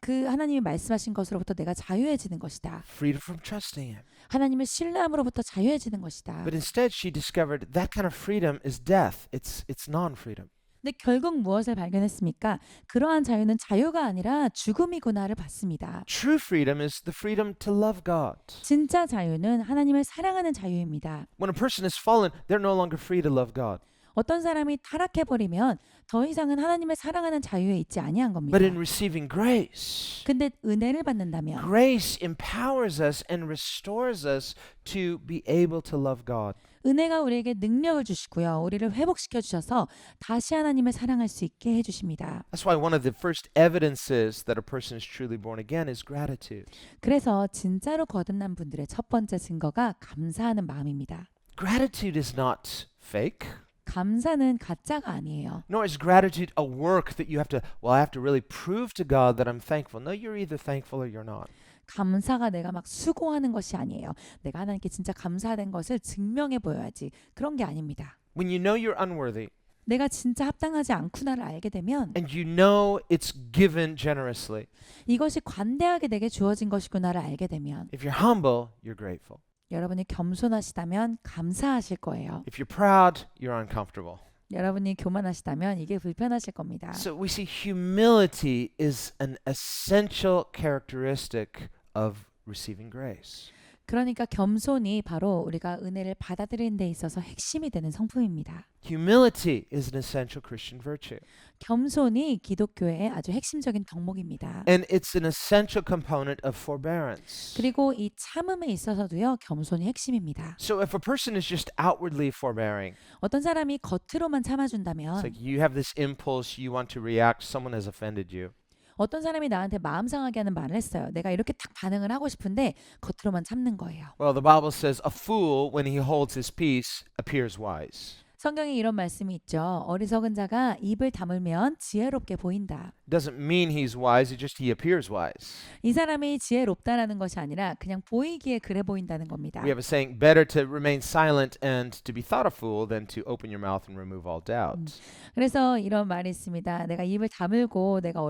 그 하나님이 말씀하신 것으로부터 내가 자유해지는 것이다. Freedom from trusting him. 하나님을 신뢰함으로부터 자유해지는 것이다. But instead she discovered that kind of freedom is death. It's non-freedom. 근데 결국 무엇을 발견했습니까? 그러한 자유는 자유가 아니라 죽음이구나를 봤습니다. True freedom is the freedom to love God. 진짜 자유는 하나님을 사랑하는 자유입니다. When a person is fallen, they're no longer free to love God. 어떤 사람이 타락해버리면 더 이상은 하나님을 사랑하는 자유에 있지 아니한 겁니다. But in receiving grace, 근데 은혜를 받는다면 grace empowers us and restores us to be able to love God. 은혜가 우리에게 능력을 주시고요. 우리를 회복시켜 주셔서 다시 하나님을 사랑할 수 있게 해주십니다. That's why one of the first evidences that a person is truly born again is gratitude. 그래서 진짜로 거듭난 분들의 첫 번째 증거가 감사하는 마음입니다. Gratitude is not fake. 감사는 가짜가 아니에요. Nor is gratitude a work that you have to, well, I have to really prove to God that I'm thankful. No, you're either thankful or you're not. 감사가 내가 막 수고하는 것이 아니에요. 내가 하나님께 진짜 감사된 것을 증명해 보여야지. 그런 게 아닙니다. When you know you're unworthy 내가 진짜 합당하지 않구나를 알게 되면 and you know it's given generously, 이것이 관대하게 내게 주어진 것이구나를 알게 되면 if you're humble, you're grateful. 여러분이 겸손하시다면 감사하실 거예요. If you're proud, you're uncomfortable. 여러분이 교만하시다면 이게 불편하실 겁니다. So we see humility is an essential characteristic of receiving grace. 그러니까 겸손이 바로 우리가 은혜를 받아들이는 데 있어서 핵심이 되는 성품입니다. Humility is an essential Christian virtue. 겸손이 기독교의 아주 핵심적인 덕목입니다. And it's an essential component of forbearance. 그리고 이 참음에 있어서도요, 겸손이 핵심입니다. So if a person is just outwardly forbearing, 어떤 사람이 겉으로만 it's 참아준다면 like you have this impulse, you want to react, someone has offended you. 어떤 사람이 나한테 마음 상하게 하는 말을 했어요. 내가 이렇게 딱 반응을 하고 싶은데 겉으로만 참는 거예요. Well, the Bible says a fool, when he holds his peace, appears wise. 성경에 이런 말씀이 있죠. 어리석은 자가 입을 다물면 지혜롭게 보인다. Doesn't mean he's wise, he appears wise. 이 사람이 지혜롭다라는 것이 아니라 그냥 보이기에 그래 보인다는 겁니다. We have a saying, better to remain silent and to be thought a fool than to open your mouth and remove all doubt. 그래서 이런 말이 있습니다. 내가 입을 다물고 내가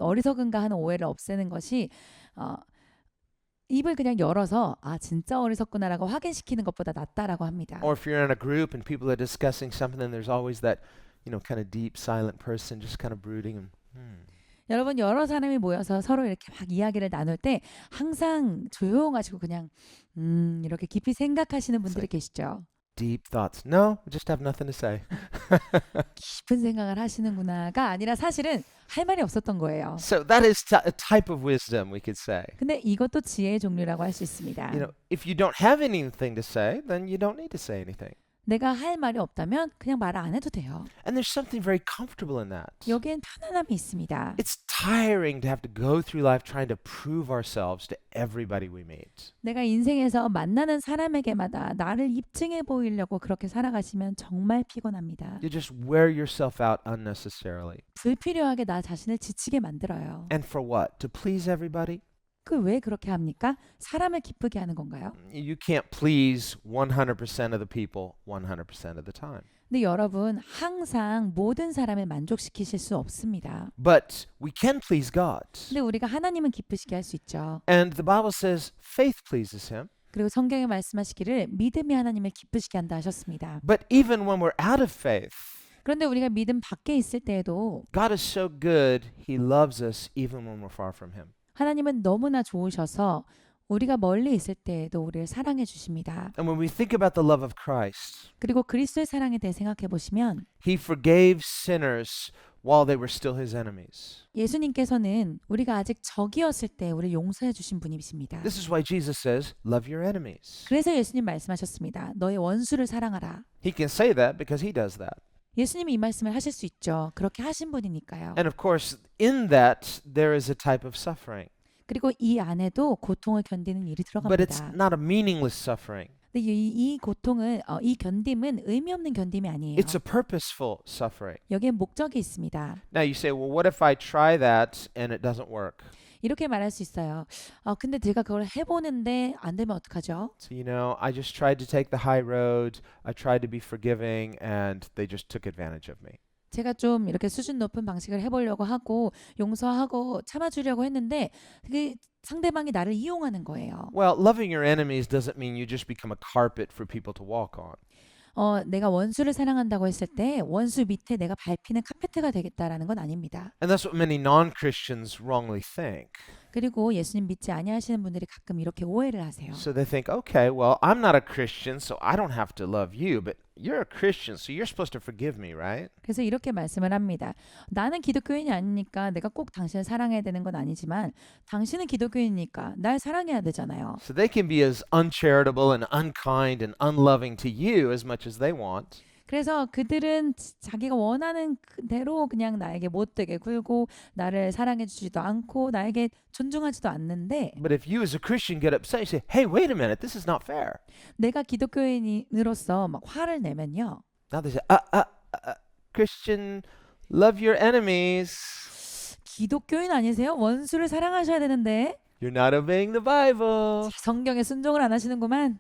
어리석은가 하는 오해를 없애는 것이 입을 그냥 열어서 아 진짜 어리석구나라고 확인시키는 것보다 낫다라고 합니다. Or if you're in a group and people are discussing something, then there's always that, kind of deep, silent person just kind of brooding and 여러분 여러 사람이 모여서 서로 이렇게 막 이야기를 나눌 때 항상 조용하시고 그냥 이렇게 깊이 생각하시는 분들이 계시죠. deep thoughts. No, I just have nothing to say. 깊은 생각을 하시는구나가 아니라 사실은 할 말이 없었던 거예요. So that is a type of wisdom, we could say. 근데 이것도 지혜의 종류라고 할 수 있습니다. If you don't have anything to say, then you don't need to say anything. 내가 할 말이 없다면 그냥 말을 안 해도 돼요. And there's something very comfortable in that. 여기엔 편안함이 있습니다. It's tiring to have to go through life trying to prove ourselves to everybody we meet. 내가 인생에서 만나는 사람에게마다 나를 입증해 보이려고 그렇게 살아가시면 정말 피곤합니다. You just wear yourself out unnecessarily. 불필요하게 나 자신을 지치게 만들어요. And for what? To please everybody? 그 왜 그렇게 합니까? 사람을 기쁘게 하는 건가요? You can't please 100% of the people 100% of the time. 근데 여러분 항상 모든 사람을 만족시키실 수 없습니다. But we can please God. 근데 우리가 하나님은 기쁘시게 할 수 있죠. And the Bible says faith pleases him. 그리고 성경에 말씀하시기를 믿음이 하나님을 기쁘시게 한다 하셨습니다. But even when we're out of faith, 그런데 우리가 믿음 밖에 있을 때에도 God is so good, he loves us even when we're far from him. 하나님은 너무나 좋으셔서 우리가 멀리 있을 때에도 우리를 사랑해 주십니다. And when we think about the love of Christ, 그리고 그리스도의 사랑에 대해 생각해 보시면 he forgave sinners while they were still his enemies. 예수님께서는 우리가 아직 적이었을 때 우리를 용서해 주신 분이십니다. This is why Jesus says, love your enemies. 그래서 예수님 말씀하셨습니다. 너의 원수를 사랑하라. He can say that because he does that. 예수님이 이 말씀을 하실 수 있죠. 그렇게 하신 분이니까요. And of course, in that, there is a type of suffering. 그리고 이 안에도 고통을 견디는 일이 But it's 들어갑니다. not a meaningless suffering. 근데 이 고통은 이 견딤은 의미 없는 견딤이 아니에요. It's a purposeful suffering. 여기에 목적이 있습니다. Now you say, well, what if I try that and it doesn't work? 이렇게 말할 수 있어요. 근데 제가 그걸 해보는데 안 되면 어떡하죠? So, I just tried to take the high road. I tried to be forgiving and they just took advantage of me. 제가 좀 이렇게 수준 높은 방식을 해보려고 하고 용서하고 참아주려고 했는데 그게 상대방이 나를 이용하는 거예요. Well, loving your enemies doesn't mean you just become a carpet for people to walk on. 내가 원수를 사랑한다고 했을 때 원수 밑에 내가 밟히는 카페트가 되겠다라는 건 아닙니다. And that's what many non-Christians wrongly think. 그리고 예수님 믿지 아니하시는 분들이 가끔 이렇게 오해를 하세요. So they think, okay, well, I'm not a Christian, so I don't have to love you, but you're a Christian, so you're supposed to forgive me, right? 그래서 이렇게 말씀을 합니다. 나는 기독교인이 아니니까 내가 꼭 당신을 사랑해야 되는 건 아니지만 당신은 기독교인이니까 날 사랑해야 되잖아요. So they can be as uncharitable and unkind and unloving to you as much as they want. 그래서 그들은 자기가 원하는 대로 그냥 나에게 못되게 굴고 나를 사랑해 주지도 않고 나에게 존중하지도 않는데 But if you as a Christian get upset, you say, hey, wait a minute, this is not fair. 내가 기독교인으로서 막 화를 내면요. Now they say, Christian, love your enemies. 기독교인 아니세요? 원수를 사랑하셔야 되는데 You're not obeying the Bible. 성경에 순종을 안 하시는구만.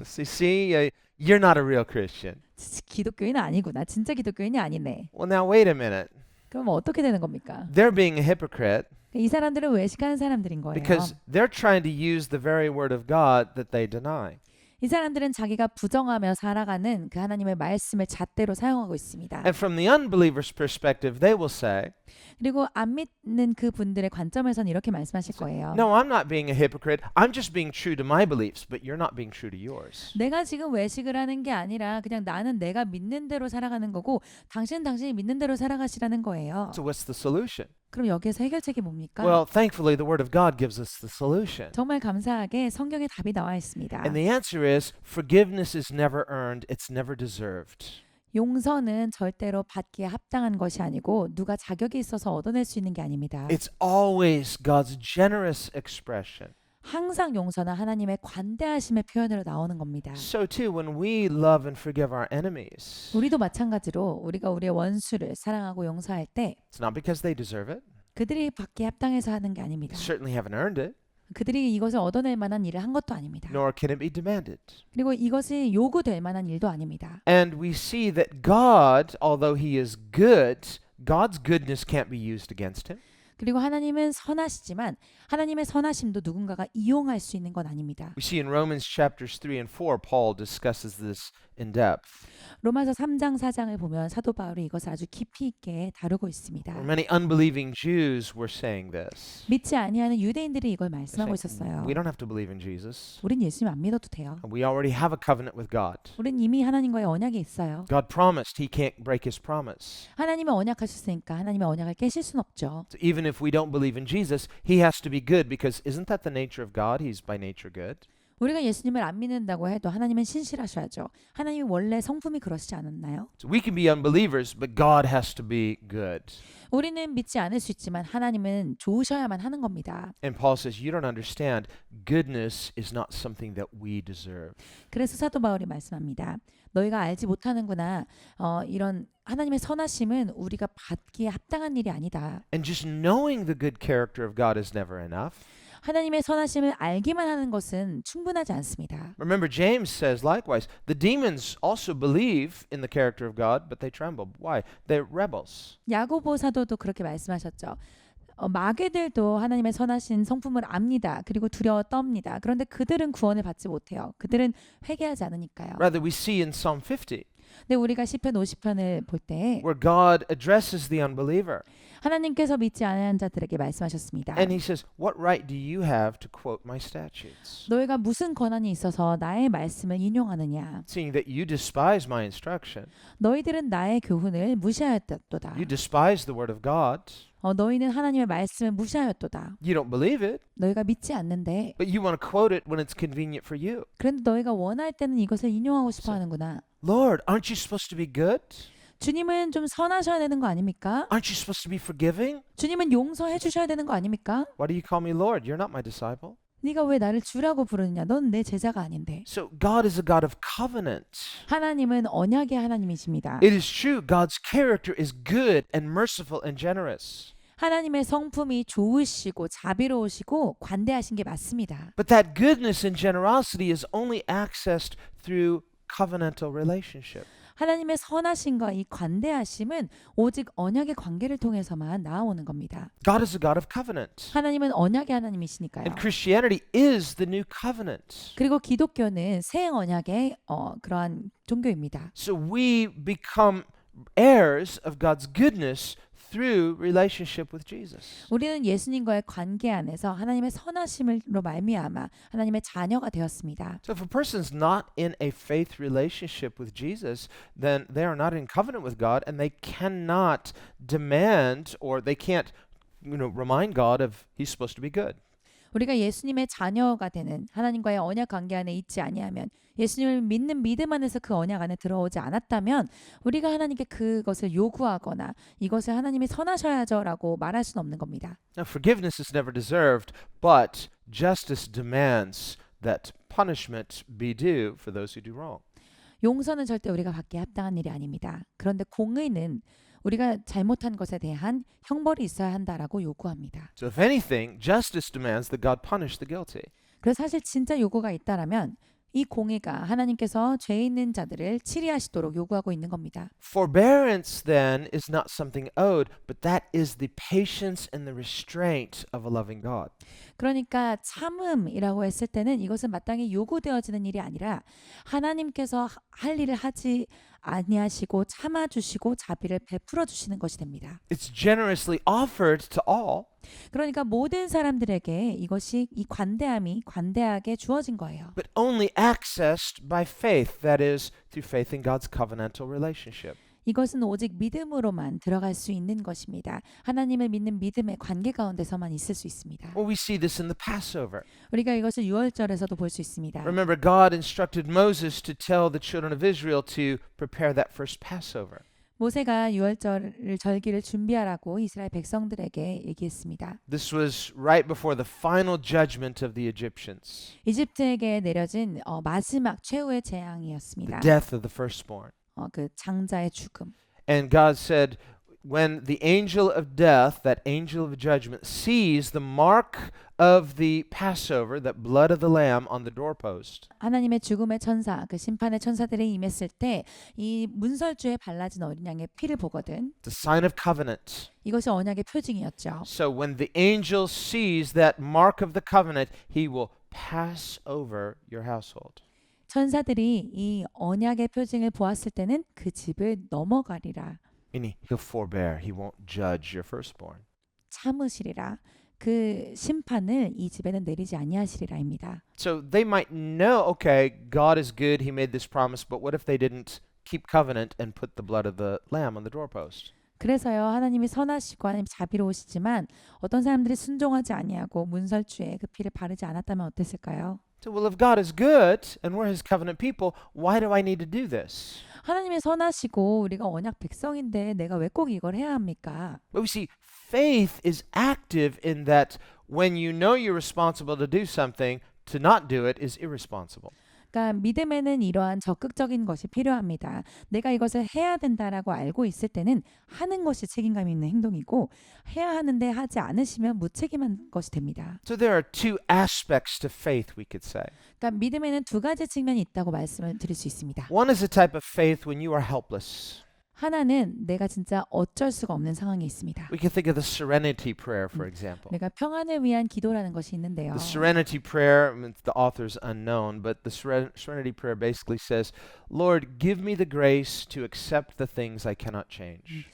See, you're not a real Christian. 기독교인 아니구나. 진짜 기독교인이 아니네. Well, now wait a minute. 그럼 어떻게 되는 겁니까? They're being a hypocrite 이 사람들은 외식하는 사람들인 거예요. because they're trying to use the very word of God that they deny. 이 사람들은 자기가 부정하며 살아가는 그 하나님의 말씀을 잣대로 사용하고 있습니다. And from the unbeliever's perspective, they will say, 그리고 안 믿는 그 분들의 관점에서는 이렇게 말씀하실 거예요. no, I'm not being a hypocrite. I'm just being true to my beliefs, but you're not being true to yours. 내가 지금 외식을 하는 게 아니라 그냥 나는 내가 믿는 대로 살아가는 거고 당신은 당신이 믿는 대로 살아가시라는 거예요. So what's the solution? 그럼 여기에서 해결책이 뭡니까? Well, thankfully, the word of God gives us the solution. 정말 감사하게 성경에 답이 나와 있습니다. And the answer is forgiveness is never earned, it's never deserved. 용서는 절대로 받기에 합당한 것이 아니고 누가 자격이 있어서 얻어낼 수 있는 게 아닙니다. It's always God's generous expression. 항상 용서는 하나님의 관대하심의 표현으로 나오는 겁니다. So too, when we love and forgive our enemies, 우리도 마찬가지로 우리가 우리의 원수를 사랑하고 용서할 때 it's not because they deserve it. 그들이 받기에 합당해서 하는 게 아닙니다. They certainly haven't earned it, 그들이 이것을 얻어낼 만한 일을 한 것도 아닙니다. nor can it be demanded. 그리고 이것이 요구될 만한 일도 아닙니다. And we see that God, although He is good, God's goodness can't be used against Him. 그리고 하나님은 선하시지만 하나님의 선하심도 누군가가 이용할 수 있는 건 아닙니다. We see in Romans chapters 3 and 4, Paul discusses this in depth. 로마서 3장 4장을 보면 사도 바울이 이것을 아주 깊이 있게 다루고 있습니다. Where many unbelieving Jews were saying this. 믿지 아니하는 유대인들이 이걸 They're 말씀하고 saying, 있었어요. we don't have to believe in Jesus. 우린 예수님 안 믿어도 돼요. We already have a covenant with God. 우린 이미 하나님과의 언약이 있어요. God promised He can't break His promise. 하나님은 언약하셨으니까 하나님의 언약을 깨실 순 없죠. So even if we don't believe in Jesus, He has to be good because isn't that the nature of God? He's by nature good. 우리가 예수님을 안 믿는다고 해도 하나님은 신실하셔야죠. 하나님이 원래 성품이 그러시지 않았나요? So we can be unbelievers, but God has to be good. 우리는 믿지 않을 수 있지만 하나님은 좋으셔야만 하는 겁니다. And Paul says, you don't understand. Goodness is not something that we deserve. 그래서 사도 바울이 말씀합니다. 너희가 알지 못하는구나. 이런 하나님의 선하심은 우리가 받기에 합당한 일이 아니다. And just knowing the good character of God is never enough. 하나님의 선하심을 알기만 하는 것은 충분하지 않습니다. Remember, James says likewise, the demons also believe in the character of God, but they tremble. Why? They're rebels. 야고보 사도도 그렇게 말씀하셨죠. 마귀들도 하나님의 선하신 성품을 압니다. 그리고 두려워 떱니다. 그런데 그들은 구원을 받지 못해요. 그들은 회개하지 않으니까요. Rather, we see in Psalm 50, 근데 우리가 시편 50편을 볼 때 where God addresses the unbeliever. 하나님께서 믿지 않은 자들에게 말씀하셨습니다. And he says, what right do you have to quote my statutes? 너희가 무슨 권한이 있어서 나의 말씀을 인용하느냐? Seeing that you despise my instruction, 너희들은 나의 교훈을 무시하였도다. you despise the word of God, 너희는 하나님의 말씀을 무시하였도다. you don't believe it, 너희가 믿지 않는데 but you want to quote it when it's convenient for you. 그런데 너희가 원할 때는 이것을 인용하고 싶어 하는구나. Lord, aren't you supposed to be good? 주님은 좀 선하셔야 되는 거 아닙니까? Aren't you supposed to be forgiving? 주님은 용서해 주셔야 되는 거 아닙니까? Why do you call me Lord? You're not my disciple. 네가 왜 나를 주라고 부르느냐? 넌 내 제자가 아닌데. So God is a God of covenant. 하나님은 언약의 하나님이십니다. It is true, God's character is good and merciful and generous. 하나님의 성품이 좋으시고 자비로우시고 관대하신 게 맞습니다. But that goodness and generosity is only accessed through covenantal relationship. 하나님의 선하심과 이 관대하심은 오직 언약의 관계를 통해서만 나아오는 겁니다. God is a God of covenant. 하나님은 언약의 하나님이시니까요. And Christianity is the new covenant. 그리고 기독교는 새 언약의 그러한 종교입니다. So we become heirs of God's goodness through relationship with Jesus. 우리는 예수님과의 관계 안에서 하나님의 선하심으로 말미암아 하나님의 자녀가 되었습니다. So if a person's not in a faith relationship with Jesus, then they are not in covenant with God and they cannot demand or they can't, remind God of he's supposed to be good. 우리가 예수님의 자녀가 되는 하나님과의 언약 관계 안에 있지 아니하면 예수님을 믿는 믿음 안에서 그 언약 안에 들어오지 않았다면 우리가 하나님께 그것을 요구하거나 이것을 하나님이 선하셔야죠라고 말할 수는 없는 겁니다. Now forgiveness is never deserved, but justice demands that punishment be due for those who do wrong. 용서는 절대 우리가 받기에 합당한 일이 아닙니다. 그런데 공의는 우리가 잘못한 것에 대한 형벌이 있어야 한다라고 요구합니다. So if anything, justice demands that God punish the guilty. 그래서 사실 진짜 요구가 있다라면 이 공의가 하나님께서 죄 있는 자들을 치리하시도록 요구하고 있는 겁니다. Forbearance then is not something owed, but that is the patience and the restraint of a loving God. 그러니까 참음이라고 했을 때는 이것은 마땅히 요구되어지는 일이 아니라 하나님께서 할 일을 하지 아니하시고 참아주시고 자비를 베풀어 주시는 것이 됩니다. It's generously offered to all, 그러니까 모든 사람들에게 이것이 이 관대함이 관대하게 주어진 거예요. but only accessed by faith, that is, through faith in God's covenantal relationship. 이것은 오직 믿음으로만 들어갈 수 있는 것입니다. 하나님을 믿는 믿음의 관계 가운데서만 있을 수 있습니다. Well, we see this in the Passover. 우리가 이것을 유월절에서도 볼 수 있습니다. Remember, God instructed Moses to tell the children of Israel to prepare that first Passover. 모세가 유월절을 절기를 준비하라고 이스라엘 백성들에게 얘기했습니다. This was right before the final judgment of the Egyptians, 이집트에게 내려진 마지막 최후의 the 재앙이었습니다. death of the firstborn. 그 장자의 죽음. And God said, when the angel of death, that angel of judgment, sees the mark of the Passover, that blood of the lamb on the doorpost, 하나님의 죽음의 천사, 그 심판의 천사들이 임했을 때 이 문설주에 발라진 어린 양의 피를 보거든. it's a sign of covenant. 이것이 언약의 표징이었죠. So when the angel sees that mark of the covenant, he will pass over your household. 천사들이 이 언약의 표징을 보았을 때는 그 집을 넘어가리라. Meaning he'll forbear, he won't judge your firstborn. 참으시리라. 그 심판을 이 집에는 내리지 아니하시리라입니다. So they might know, okay, God is good, he made this promise, but what if they didn't keep covenant and put the blood of the lamb on the doorpost? 그래서요 하나님이 선하시고 하나님 자비로우시지만 어떤 사람들이 순종하지 아니하고 문설주에 그 피를 바르지 않았다면 어땠을까요? So, well, if God is good and we're his covenant people, why do I need to do this? 하나님이 선하시고 우리가 언약 백성인데 내가 왜 꼭 이걸 해야 합니까? But we see faith is active in that when you know you're responsible to do something, to not do it is irresponsible. 그러니까 믿음에는 이러한 적극적인 것이 필요합니다. 내가 이것을 해야 된다라고 알고 있을 때는 하는 것이 책임감 있는 행동이고 해야 하는데 하지 않으시면 무책임한 것이 됩니다. So there are two aspects to faith, we could say. 그러니까 믿음에는 두 가지 측면이 있다고 말씀을 드릴 수 있습니다. One is a type of faith when you are helpless. 하나는 내가 진짜 어쩔 수가 없는 상황에 있습니다. We can think of the serenity prayer, for example. 내가 평안을 위한 기도라는 것이 있는데요. The serenity prayer, the author's unknown, but the serenity prayer basically says, Lord, give me the grace to accept the things I cannot change.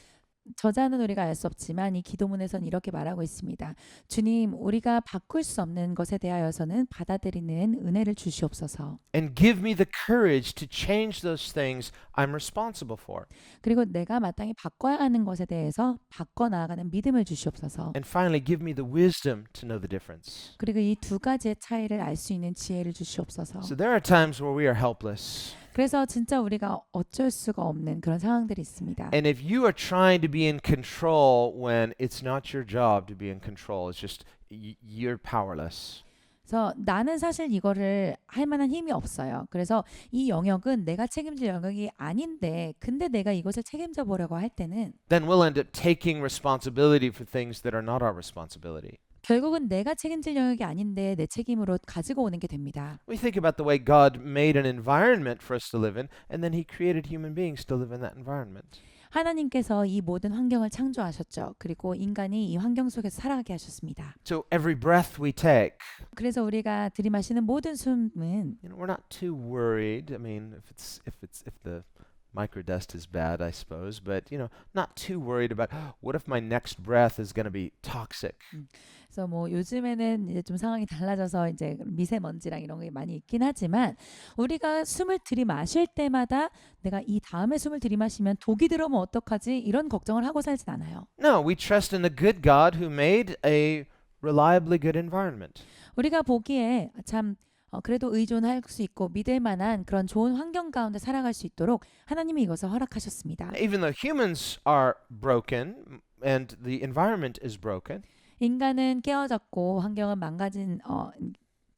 저자는 우리가 알 수 없지만 이 기도문에선 이렇게 말하고 있습니다. 주님, 우리가 바꿀 수 없는 것에 대하여서는 받아들이는 은혜를 주시옵소서. And give me the courage to change those things I'm responsible for. 그리고 내가 마땅히 바꿔야 하는 것에 대해서 바꿔 나아가는 믿음을 주시옵소서. And finally, give me the wisdom to know the difference. 그리고 이 두 가지의 차이를 알 수 있는 지혜를 주시옵소서. So there are times where we are helpless. 그래서 진짜 우리가 어쩔 수가 없는 그런 상황들이 있습니다. And if you are trying to be in control when it's not your job to be in control, it's just you're powerless. 그래서 나는 사실 이거를 할 만한 힘이 없어요. 그래서 이 영역은 내가 책임질 영역이 아닌데 근데 내가 이것을 책임져 보려고 할 때는 Then we'll end up taking responsibility for things that are not our responsibility. 결국은 내가 책임질 영역이 아닌데 내 책임으로 가지고 오는 게 됩니다. We think about the way God made an environment for us to live in, and then He created human beings to live in that environment. 하나님께서 이 모든 환경을 창조하셨죠. 그리고 인간이 이 환경 속에서 살아가게 하셨습니다. So every breath we take, 그래서 우리가 들이마시는 모든 숨은 we're not too worried. I mean, if the microdust is bad, I suppose, but not too worried about what if my next breath is going to be toxic. 그래서 뭐 요즘에는 이제 좀 상황이 달라져서 이제 미세먼지랑 이런 게 많이 있긴 하지만 우리가 숨을 들이마실 때마다 내가 이 다음에 숨을 들이마시면 독이 들어오면 어떡하지? 이런 걱정을 하고 살진 않아요. No, we trust in a good God who made a reliably good environment. 우리가 보기에 참 그래도 의존할 수 있고 믿을 만한 그런 좋은 환경 가운데 살아갈 수 있도록 하나님이 이것을 허락하셨습니다. Even though humans are broken and the environment is broken, 인간은 깨어졌고 환경은 망가진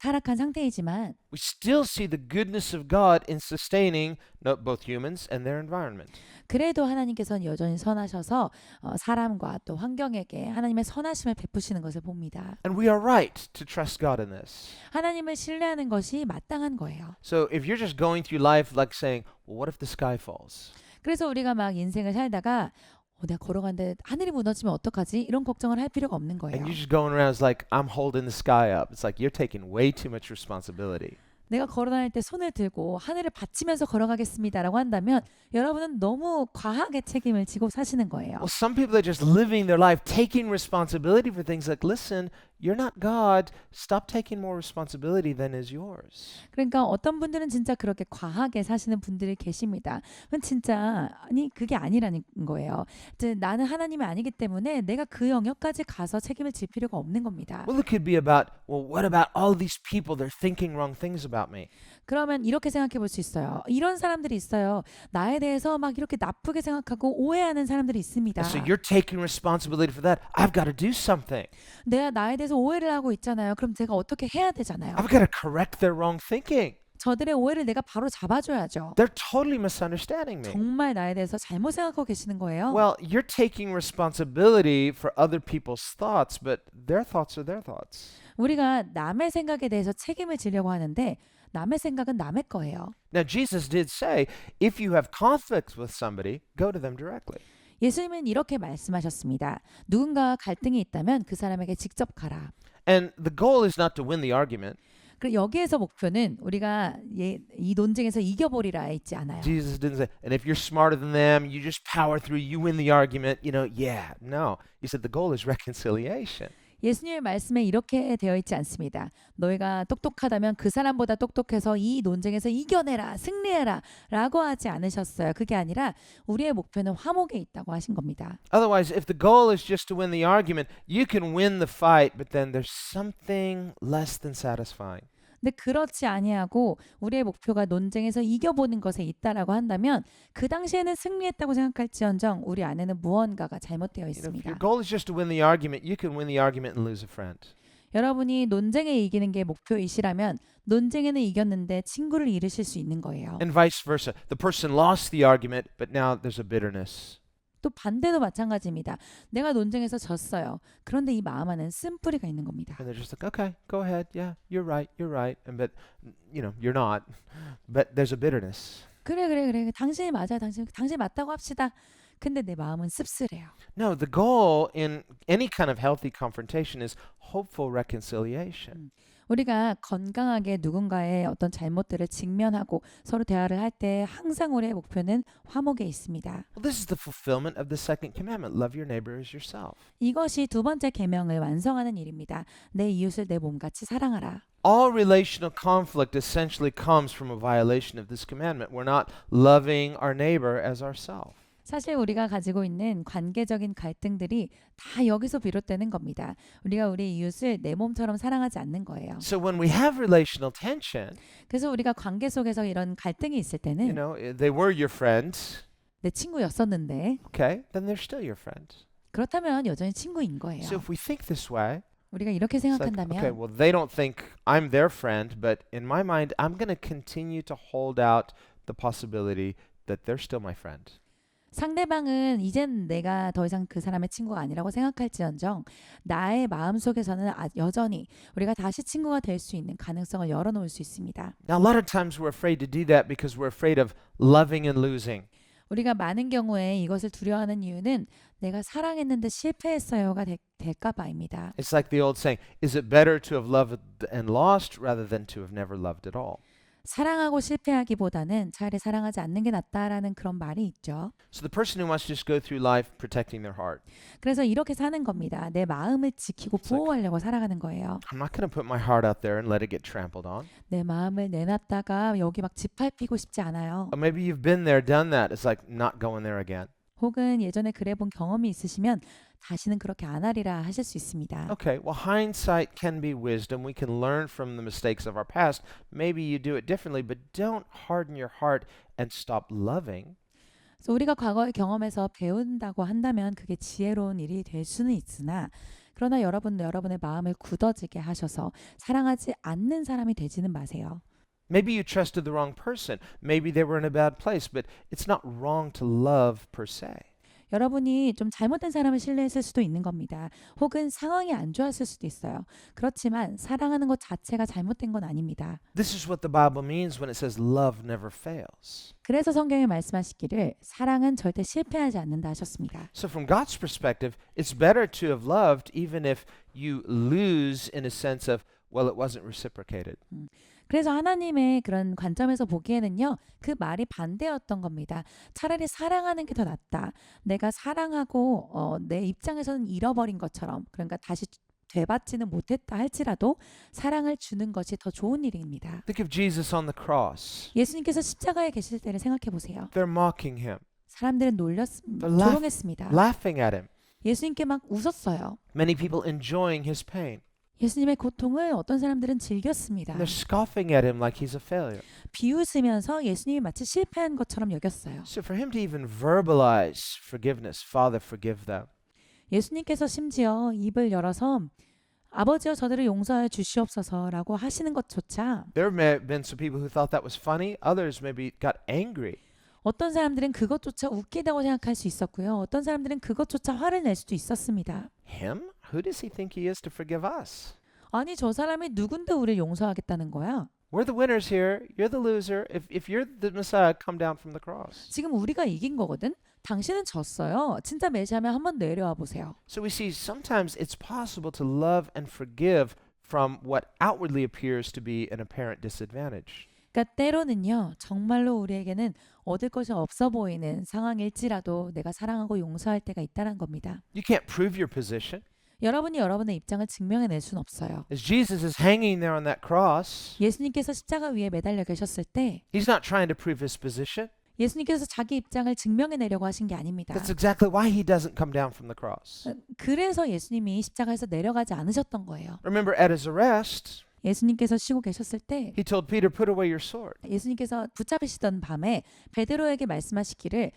타락한 상태이지만 we still see the goodness of God in sustaining both humans and their environment. 그래도 하나님께서는 여전히 선하셔서 사람과 또 환경에게 하나님의 선하심을 베푸시는 것을 봅니다. And we are right to trust God in this. 하나님을 신뢰하는 것이 마땅한 거예요. So if you're just going through life like saying, well, what if the sky falls? 그래서 우리가 막 인생을 살다가 내가 걸어가는데 하늘이 무너지면 어떡하지? 이런 걱정을 할 필요가 없는 거예요. And you're just going around, it's like, I'm holding the sky up. It's like you're taking way too much responsibility. 내가 걸어다닐 때 손을 들고 하늘을 받치면서 걸어가겠습니다라고 한다면 여러분은 너무 과하게 책임을 지고 사시는 거예요. Well, some people are just living their life taking responsibility for things like, listen, you're not God. Stop taking more responsibility than is yours. 그러니까 어떤 분들은 진짜 그렇게 과하게 사시는 분들이 계십니다. 그건 진짜 아니 그게 아니라는 거예요. 나는 하나님이 아니기 때문에 내가 그 영역까지 가서 책임을 질 필요가 없는 겁니다. Well, it could be about, well, what about all these people? They're thinking wrong things about me. 그러면 이렇게 생각해 볼 수 있어요. 이런 사람들이 있어요. 나에 대해서 막 이렇게 나쁘게 생각하고 오해하는 사람들이 있습니다. So you're taking responsibility for that. I've got to do something. 내가 나에 대해서 오해를 하고 있잖아요. 그럼 제가 어떻게 해야 되잖아요. I've got to correct their wrong thinking. 저들의 오해를 내가 바로 잡아줘야죠. They're totally misunderstanding me. 정말 나에 대해서 잘못 생각하고 계시는 거예요. Well, you're taking responsibility for other people's thoughts, but their thoughts are their thoughts. 우리가 남의 생각에 대해서 책임을 지려고 하는데 남의 생각은 남의 거예요. Now, Jesus did say, if you have conflicts with somebody, go to them directly. 예수님은 이렇게 말씀하셨습니다. 누군가 갈등이 있다면 그 사람에게 직접 가라. And the goal is not to win the argument. 그리고 여기에서 목표는 우리가 이 논쟁에서 이겨버리라 있지 않아요. Jesus didn't say, and if you're smarter than them, you just power through, you win the argument, yeah. No. He said the goal is reconciliation. 예수님의 말씀에 이렇게 되어 있지 않습니다. 너희가 똑똑하다면 그 사람보다 똑똑해서 이 논쟁에서 이겨내라, 승리해라 라고 하지 않으셨어요. 그게 아니라 우리의 목표는 화목에 있다고 하신 겁니다. Otherwise, if the goal is just to win the argument, you can win the fight, but then there's something less than satisfying. 근데 그렇지 아니하고 우리의 목표가 논쟁에서 이겨보는 것에 있다라고 한다면 그 당시에는 승리했다고 생각할지언정 우리 안에는 무언가가 잘못되어 If your 있습니다. goal is just to win the argument, you can win the argument and lose a friend. 여러분이 논쟁에 이기는 게 목표이시라면 논쟁에는 이겼는데 친구를 잃으실 수 있는 거예요. And vice versa. The person lost the argument, but now there's a bitterness. 또 반대도 마찬가지입니다. 내가 논쟁에서 졌어요. 그런데 이 마음 안에는 쓴뿌리가 있는 겁니다. And they're just like, okay, go ahead. Yeah, you're right. And but you're not. But there's a bitterness. 그래. 당신이 맞아요. 당신 맞다고 합시다. 근데 내 마음은 씁쓸해요. No, the goal in any kind of healthy confrontation is hopeful reconciliation. 우리가 건강하게 누군가의 어떤 잘못들을 직면하고 서로 대화를 할 때 항상 우리의 목표는 화목에 있습니다. Well, this is the fulfillment of the second commandment. Love your neighbor as yourself. 이것이 두 번째 계명을 완성하는 일입니다. 내 이웃을 내 몸같이 사랑하라. All relational conflict essentially comes from a violation of this commandment. We're not loving our neighbor as ourselves. 사실 우리가 가지고 있는 관계적인 갈등들이 다 여기서 비롯되는 겁니다. 우리가 우리 이웃을 내 몸처럼 사랑하지 않는 거예요. So when we have relational tension, 그래서 우리가 관계 속에서 이런 갈등이 있을 때는 they were your friends, 내 친구였었는데 okay, then they're still your friends. 그렇다면 여전히 친구인 거예요. So if we think this way, 우리가 이렇게 it's like, 생각한다면 okay, well, they don't think I'm their friend, but in my mind, I'm going to continue to hold out the possibility that they're still my friend. 상대방은 이젠 내가 더 이상 그 사람의 친구가 아니라고 생각할지언정 나의 마음속에서는 여전히 우리가 다시 친구가 될 수 있는 가능성을 열어놓을 수 있습니다. Now, a lot of times we're afraid to do that because we're afraid of loving and losing. 우리가 많은 경우에 이것을 두려워하는 이유는 내가 사랑했는데 실패했어요가 될까 봐입니다. It's like the old saying, is it better to have loved and lost rather than to have never loved at all? 사랑하고 실패하기보다는 차라리 사랑하지 않는 게 낫다라는 그런 말이 있죠. So the person who wants to just go through life protecting their heart. 그래서 이렇게 사는 겁니다. 내 마음을 지키고 보호하려고 살아가는 거예요. I'm not going to put my heart out there and let it get trampled on. 내 마음을 내놨다가 여기 막 짓밟히고 싶지 않아요. Or maybe you've been there, done that. It's like not going there again. 혹은 예전에 그래 본 경험이 있으시면 다시는 그렇게 안 하리라 하실 수 있습니다. Okay, well, hindsight can be wisdom. We can learn from the mistakes of our past. Maybe you do it differently, but don't harden your heart and stop loving. 그래서 우리가 과거의 경험에서 배운다고 한다면 그게 지혜로운 일이 될 수는 있으나 그러나 여러분의 마음을 굳어지게 하셔서 사랑하지 않는 사람이 되지는 마세요. Maybe you trusted the wrong person. Maybe they were in a bad place, but it's not wrong to love per se. 여러분이 좀 잘못된 사람을 신뢰했을 수도 있는 겁니다. 혹은 상황이 안 좋았을 수도 있어요. 그렇지만 사랑하는 것 자체가 잘못된 건 아닙니다. This is what the Bible means when it says love never fails. 그래서 성경에 말씀하시기를 사랑은 절대 실패하지 않는다 하셨습니다. So from God's perspective, it's better to have loved even if you lose in a sense of, well, it wasn't reciprocated. 그래서 하나님의 그런 관점에서 보기에는요. 그 말이 반대였던 겁니다. 차라리 사랑하는 게 더 낫다. 내가 사랑하고 내 입장에서는 잃어버린 것처럼 그러니까 다시 되받지는 못했다 할지라도 사랑을 주는 것이 더 좋은 일입니다. Think of Jesus on the cross. 예수님께서 십자가에 계실 때를 생각해 보세요. They're mocking him, 사람들은 조롱했습니다. laughing at him. 예수님께 막 웃었어요. Many people enjoying his pain. 예수님의 고통을 어떤 사람들은 즐겼습니다. And they're scoffing at him like he's a failure. 비웃으면서 예수님이 마치 실패한 것처럼 여겼어요. So for him to even verbalize forgiveness, Father, forgive them. 예수님께서 심지어 입을 열어서 아버지여 저들을 용서하여 주시옵소서라고 하시는 것조차 There may have been some people who thought that was funny. Others maybe got angry. 어떤 사람들은 그것조차 웃기다고 생각할 수 있었고요. 어떤 사람들은 그것조차 화를 낼 수도 있었습니다. Him? Who does he think he is to forgive us? 아니 저 사람이 누군데 우리를 용서하겠다는 거야? We're the winners here. You're the loser. If you're the Messiah, come down from the cross. 지금 우리가 이긴 거거든? 당신은 졌어요. 진짜 메시아면 한번 내려와 보세요. So we see sometimes it's possible to love and forgive from what outwardly appears to be an apparent disadvantage. 그러니까 때로는요. 정말로 우리에게는 얻을 것이 없어 보이는 상황일지라도 내가 사랑하고 용서할 때가 있다는 겁니다. You can't prove your position. 여러분이 여러분의 입장을 증명해낼 수는 없어요. As Jesus is hanging there on that cross, 예수님께서 십자가 위에 매달려 계셨을 때 he's not trying to prove his position. 예수님께서 자기 입장을 증명해내려고 하신 게 아닙니다. That's exactly why he doesn't come down from the cross. 그래서 예수님이 십자가에서 내려가지 않으셨던 거예요. Remember, at his arrest, 예수님께서 쉬고 계셨을 때 he told Peter, put away your sword. 예수님께서 붙잡으시던 밤에 베드로에게 말씀하시기를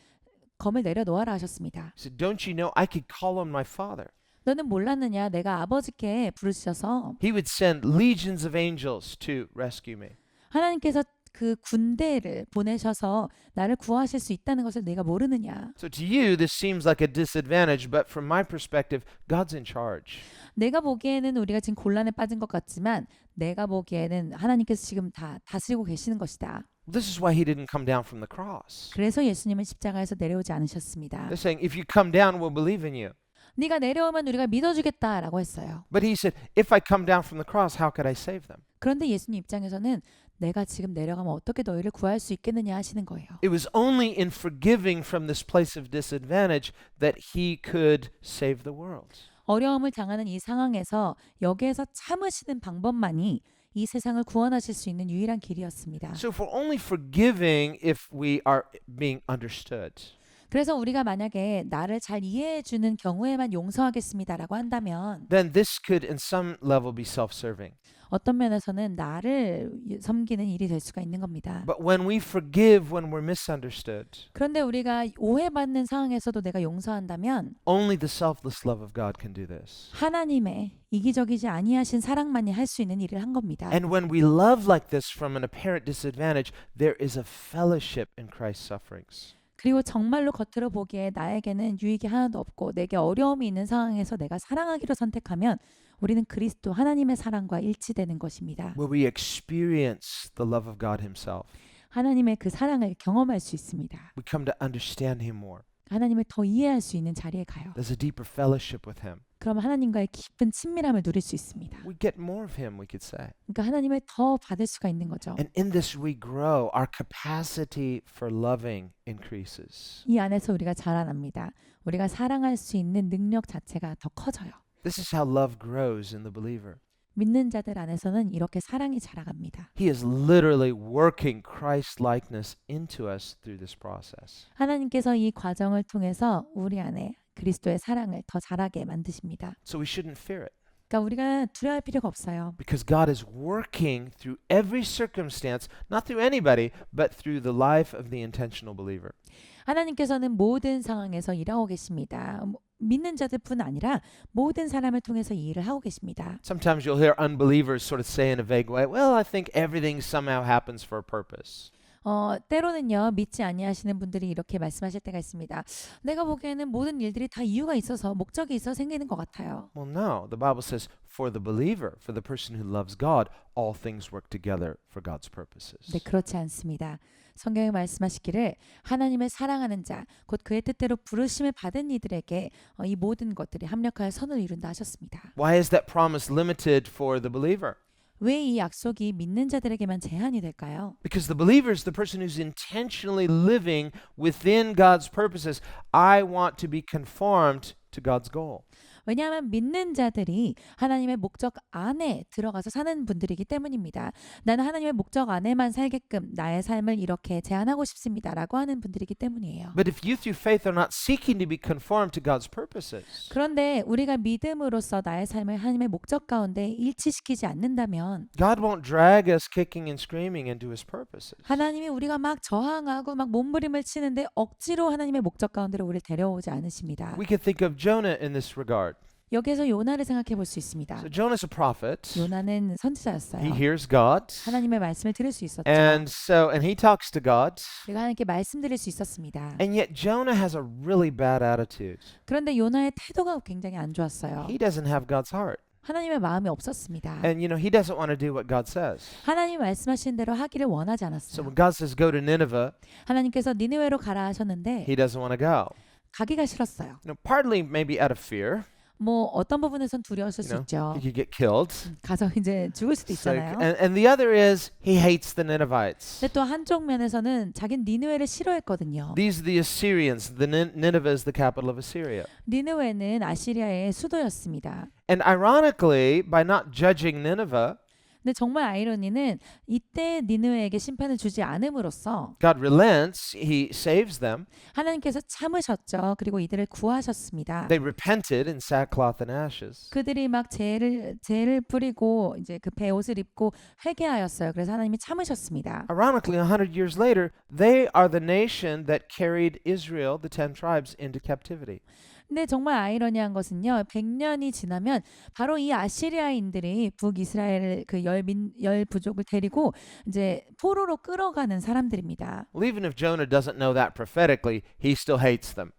검을 내려놓아라 하셨습니다. He said, don't you know I could call on my Father? 너는 몰랐느냐? 내가 아버지께 부르셔서 He would send legions of angels to rescue me. 하나님께서 그 군대를 보내셔서 나를 구하실 수 있다는 것을 내가 모르느냐? So to you, this seems like a disadvantage, but from my perspective, God's in charge. 내가 보기에는 우리가 지금 곤란에 빠진 것 같지만 내가 보기에는 하나님께서 지금 다 다스리고 계시는 것이다. This is why he didn't come down from the cross. 그래서 예수님은 십자가에서 내려오지 않으셨습니다. They're saying, if you come down, we'll believe in you. 네가 내려오면 우리가 믿어주겠다라고 했어요. But he said, if I come down from the cross, how could I save them? 그런데 예수님 입장에서는 내가 지금 내려가면 어떻게 너희를 구할 수 있겠느냐 하시는 거예요. It was only in forgiving from this place of disadvantage that he could save the world. 어려움을 당하는 이 상황에서 여기에서 참으시는 방법만이 이 세상을 구원하실 수 있는 유일한 길이었습니다. So if we're only forgiving if we are being understood, 그래서 우리가 만약에 나를 잘 이해해 주는 경우에만 용서하겠습니다라고 한다면 then this could in some level be self-serving. 어떤 면에서는 나를 섬기는 일이 될 수가 있는 겁니다. But when we forgive when we're misunderstood, 그런데 우리가 오해받는 상황에서도 내가 용서한다면 only the selfless love of God can do this. 하나님의 이기적이지 아니하신 사랑만이 할 수 있는 일을 한 겁니다. And when we love like this from an apparent disadvantage, there is a fellowship in Christ's sufferings. 그리고 정말로 겉으로 보기에 나에게는 유익이 하나도 없고 내게 어려움이 있는 상황에서 내가 사랑하기로 선택하면 우리는 그리스도 하나님의 사랑과 일치되는 것입니다. Where we experience the love of God himself. 하나님의 그 사랑을 경험할 수 있습니다. We come to understand him more. 하나님을 더 이해할 수 있는 자리에 가요. There's a deeper fellowship with him. 그럼 하나님과의 깊은 친밀함을 누릴 수 있습니다. We get more of him, we could say. 그러니까 하나님을 더 받을 수가 있는 거죠. And in this we grow. Our capacity for loving increases. 이 안에서 우리가 자라납니다. 우리가 사랑할 수 있는 능력 자체가 더 커져요. This is how love grows in the believer. 믿는 자들 안에서는 이렇게 사랑이 자라갑니다. He is literally working Christ-likeness into us through this process. 하나님께서 이 과정을 통해서 우리 안에 그리스도의 사랑을 더 자라게 만드십니다. So we shouldn't fear it. 그러니까 우리가 두려워할 필요가 없어요. Because God is working through every circumstance, not through anybody, but through the life of the intentional believer. 하나님께서는 모든 상황에서 일하고 계십니다. 믿는 자들뿐 아니라 모든 사람을 통해서 이 일을 하고 계십니다. Sometimes you'll hear unbelievers sort of say in a vague way, well, I think everything somehow happens for a purpose. 때로는요 믿지 아니하시는 분들이 이렇게 말씀하실 때가 있습니다. 내가 보기에는 모든 일들이 다 이유가 있어서 목적이 있어 생기는 것 같아요. Well, no. The Bible says, for the believer, for the person who loves God, all things work together for God's purposes. 네, 그렇지 않습니다. 성경에 말씀하시기를 하나님을 사랑하는 자, 곧 그의 뜻대로 부르심을 받은 이들에게 이 모든 것들이 합력하여 선을 이룬다 하셨습니다. Why is that promise limited for the believer? 왜 이 약속이 믿는 자들에게만 제한이 될까요? Because the believer is the person who's intentionally living within God's purposes. I want to be conformed to God's goal. 왜냐하면 믿는 자들이 하나님의 목적 안에 들어가서 사는 분들이기 때문입니다. 나는 하나님의 목적 안에만 살게끔 나의 삶을 이렇게 제한하고 싶습니다라고 하는 분들이기 때문이에요. But if you through faith are not seeking to be conformed to God's purposes, 그런데 우리가 믿음으로써 나의 삶을 하나님의 목적 가운데 일치시키지 않는다면 God won't drag us kicking and screaming into his purposes. 하나님이 우리가 막 저항하고 막 몸부림을 치는데 억지로 하나님의 목적 가운데로 우리를 데려오지 않으십니다. We could think of Jonah in this regard. 여기에서 요나를 생각해 볼 수 있습니다. So Jonah's a prophet. 요나는 선지자였어요. He hears God. 하나님의 말씀을 들을 수 있었죠. And he talks to God. 그리고 하나님께 말씀드릴 수 있었습니다. And yet Jonah has a really bad attitude. 그런데 요나의 태도가 굉장히 안 좋았어요. He doesn't have God's heart. 하나님의 마음이 없었습니다. And he doesn't want to do what God says. 하나님이 말씀하신 대로 하기를 원하지 So 않았어요. when God says go to Nineveh, 하나님께서 니느웨로 가라 하셨는데 he doesn't want to go. 가기가 싫었어요. Partly maybe out of fear. 뭐 어떤 부분에선 두려웠을 수 He 있죠. could get killed. 가서 이제 죽을 수도 So, 있잖아요. and the other is he hates the Ninevites. 근데 또 한쪽 면에서는 자기는 니느웨를 싫어했거든요. These are the Assyrians. Nineveh is the capital of Assyria. 니느웨는 아시리아의 수도였습니다. And ironically, by not judging Nineveh, 근데 정말 아이러니는 이때 니느웨에게 심판을 주지 않음으로써 God relents, he saves them. 하나님께서 참으셨죠. 그리고 이들을 구하셨습니다. They repented in sackcloth and ashes. 그들이 막 죄를 뿌리고 이제 그 베옷을 입고 회개하였어요. 그래서 하나님이 참으셨습니다. Ironically, 100 years later, they are the nation that carried Israel, the 10 tribes, into captivity. 근데 정말 아이러니한 것은요. 100년이 지나면 바로 이 아시리아인들이 북이스라엘 그 열 부족을 데리고 이제 포로로 끌어가는 사람들입니다. Well, even if Jonah doesn't know that prophetically, he still hates them.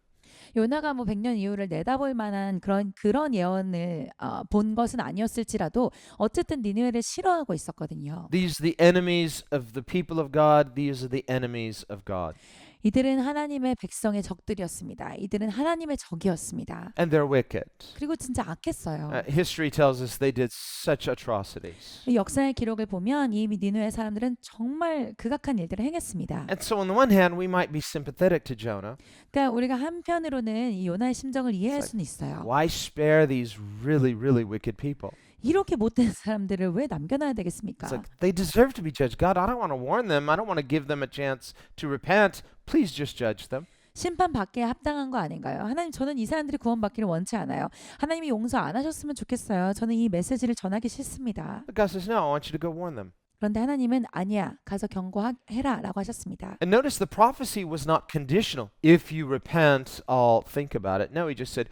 요나가 뭐 100년 이후를 내다볼 만한 그런 예언을 본 것은 아니었을지라도 어쨌든 니느웨를 싫어하고 있었거든요. These are the enemies of the people of God. These are the enemies of God. 이들은 하나님의 백성의 적들이었습니다. 이들은 하나님의 적이었습니다. And they're wicked. 그리고 진짜 악했어요. History tells us they did such atrocities. 이 역사의 기록을 보면 이 니느웨 사람들은 정말 극악한 일들을 행했습니다. And so on the one hand, we might be sympathetic to Jonah. 그러니까 우리가 한편으로는 이 요나의 심정을 이해할 It's 수는 있어요. Why spare these really, really wicked people? 이렇게 못된 사람들을 왜 남겨놔야 되겠습니까? It's like they deserve to be judged. God, I don't want to warn them. I don't want to give them a chance to repent. Please just judge them. 심판받기에 합당한 거 아닌가요? 하나님, 저는 이 사람들이 구원받기를 원치 않아요. 하나님이 용서 안 하셨으면 좋겠어요. 저는 이 메시지를 전하기 싫습니다. But God says, no, I want you to go warn them. 그런데 하나님은 아니야, 가서 경고해라 라고 하셨습니다. And notice the prophecy was not conditional. If you repent, I'll think about it. No, he just said,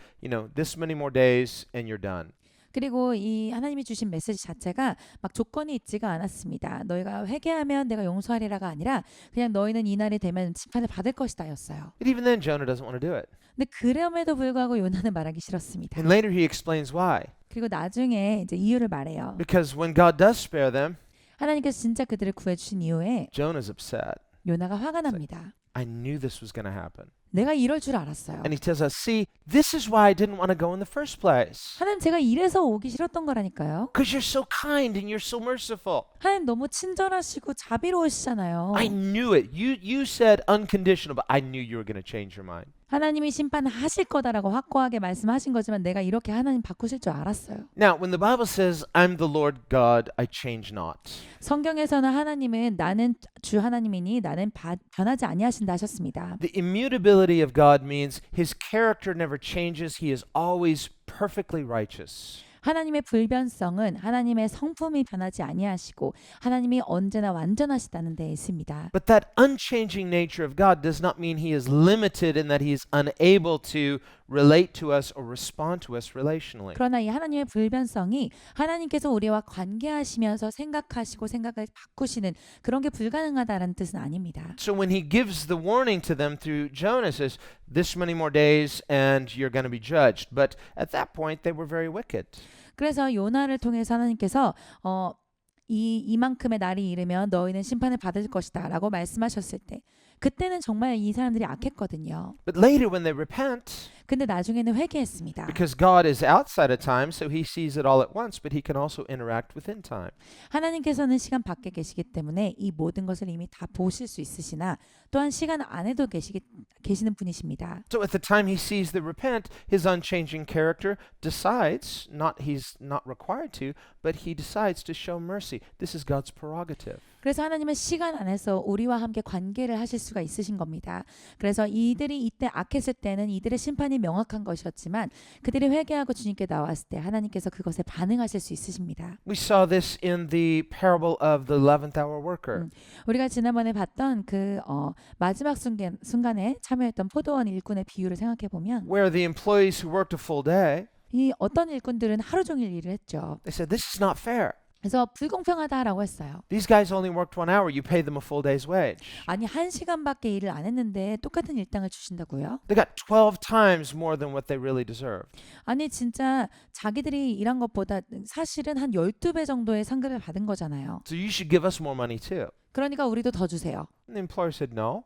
this many more days and you're done. 그리고 이 하나님이 주신 메시지 자체가 막 조건이 있지가 않았습니다. 너희가 회개하면 내가 용서하리라가 아니라 그냥 너희는 이 날이 되면 심판을 받을 것이다 였어요. But even then, Jonah doesn't want to do it. 근데 그럼에도 불구하고 요나는 말하기 싫었습니다. And later he explains why. 그리고 나중에 이제 이유를 말해요. Because when God does spare them, 하나님께서 진짜 그들을 구해주신 이후에 Jonah's upset. 요나가 화가 납니다. I knew this was going to happen. 내가 이럴 줄 알았어요. And he tells us, see, this is why I didn't want to go in the first place. 하나님, 제가 이래서 오기 싫었던 거라니까요. Because you're so kind and you're so merciful. 하나님 너무 친절하시고 자비로우시잖아요. I knew it. You said unconditional, but I knew you were going to change your mind. 하나님이 심판하실 거다라고 확고하게 말씀하신 거지만 내가 이렇게 하나님 바꾸실 줄 알았어요. Now, when the Bible says, I'm the Lord God, I change not. 성경에서는 하나님은 나는 주 하나님이니 나는 변하지 아니하신다 하셨습니다. The immutability of God means his character never changes. He is always perfectly righteous. 하나님의 불변성은 하나님의 성품이 변하지 아니하시고 하나님이 언제나 완전하시다는 데 있습니다. But that unchanging nature of God does not mean he is limited in that he is unable to relate to us or respond to us relationally. 그러나 이 하나님의 불변성이 하나님께서 우리와 관계하시면서 생각하시고 생각을 바꾸시는 그런 게 불가능하다는 뜻은 아닙니다. So when he gives the warning to them through Jonah, says, this many more days and you're going to be judged. But at that point, they were very wicked. 그래서 요나를 통해서 하나님께서 이만큼의 날이 이르면 너희는 심판을 받을 것이다 라고 말씀하셨을 때 그때는 정말 이 사람들이 악했거든요. But later when they repent, 근데 나중에는 회개했습니다. because God is outside of time, so he sees it all at once, but he can also interact within time. 하나님께서는 시간 밖에 계시기 때문에 이 모든 것을 이미 다 보실 수 있으시나 또한 시간 안에도 계시는 분이십니다. So at the time he sees the repent, his unchanging character decides, he's not required to, but he decides to show mercy. This is God's prerogative. 그래서 하나님은 시간 안에서 우리와 함께 관계를 하실 수가 있으신 겁니다. 그래서 이들이 이때 악했을 때는 이들의 심판이 명확한 것이었지만 그들이 회개하고 주님께 나왔을 때 하나님께서 그것에 반응하실 수 있으십니다. We saw this in the parable of the 11th hour worker. 우리가 지난번에 봤던 그 마지막 순간에 참여했던 포도원 일꾼의 비유를 생각해 보면 Where the employees who worked a full day, 이 어떤 일꾼들은 하루 종일 일을 했죠. they said, this is not fair. 그래서 불공평하다라고 했어요. These guys only worked 1 hour. You pay them a full day's wage. 아니 1시간밖에 일을 안 했는데 똑같은 일당을 주신다고요? They got 12 times more than what they really deserved. 아니 진짜 자기들이 일한 것보다 사실은 한 12배 정도의 상급을 받은 거잖아요. So you should give us more money too. 그러니까 우리도 더 주세요. And the employer said, no.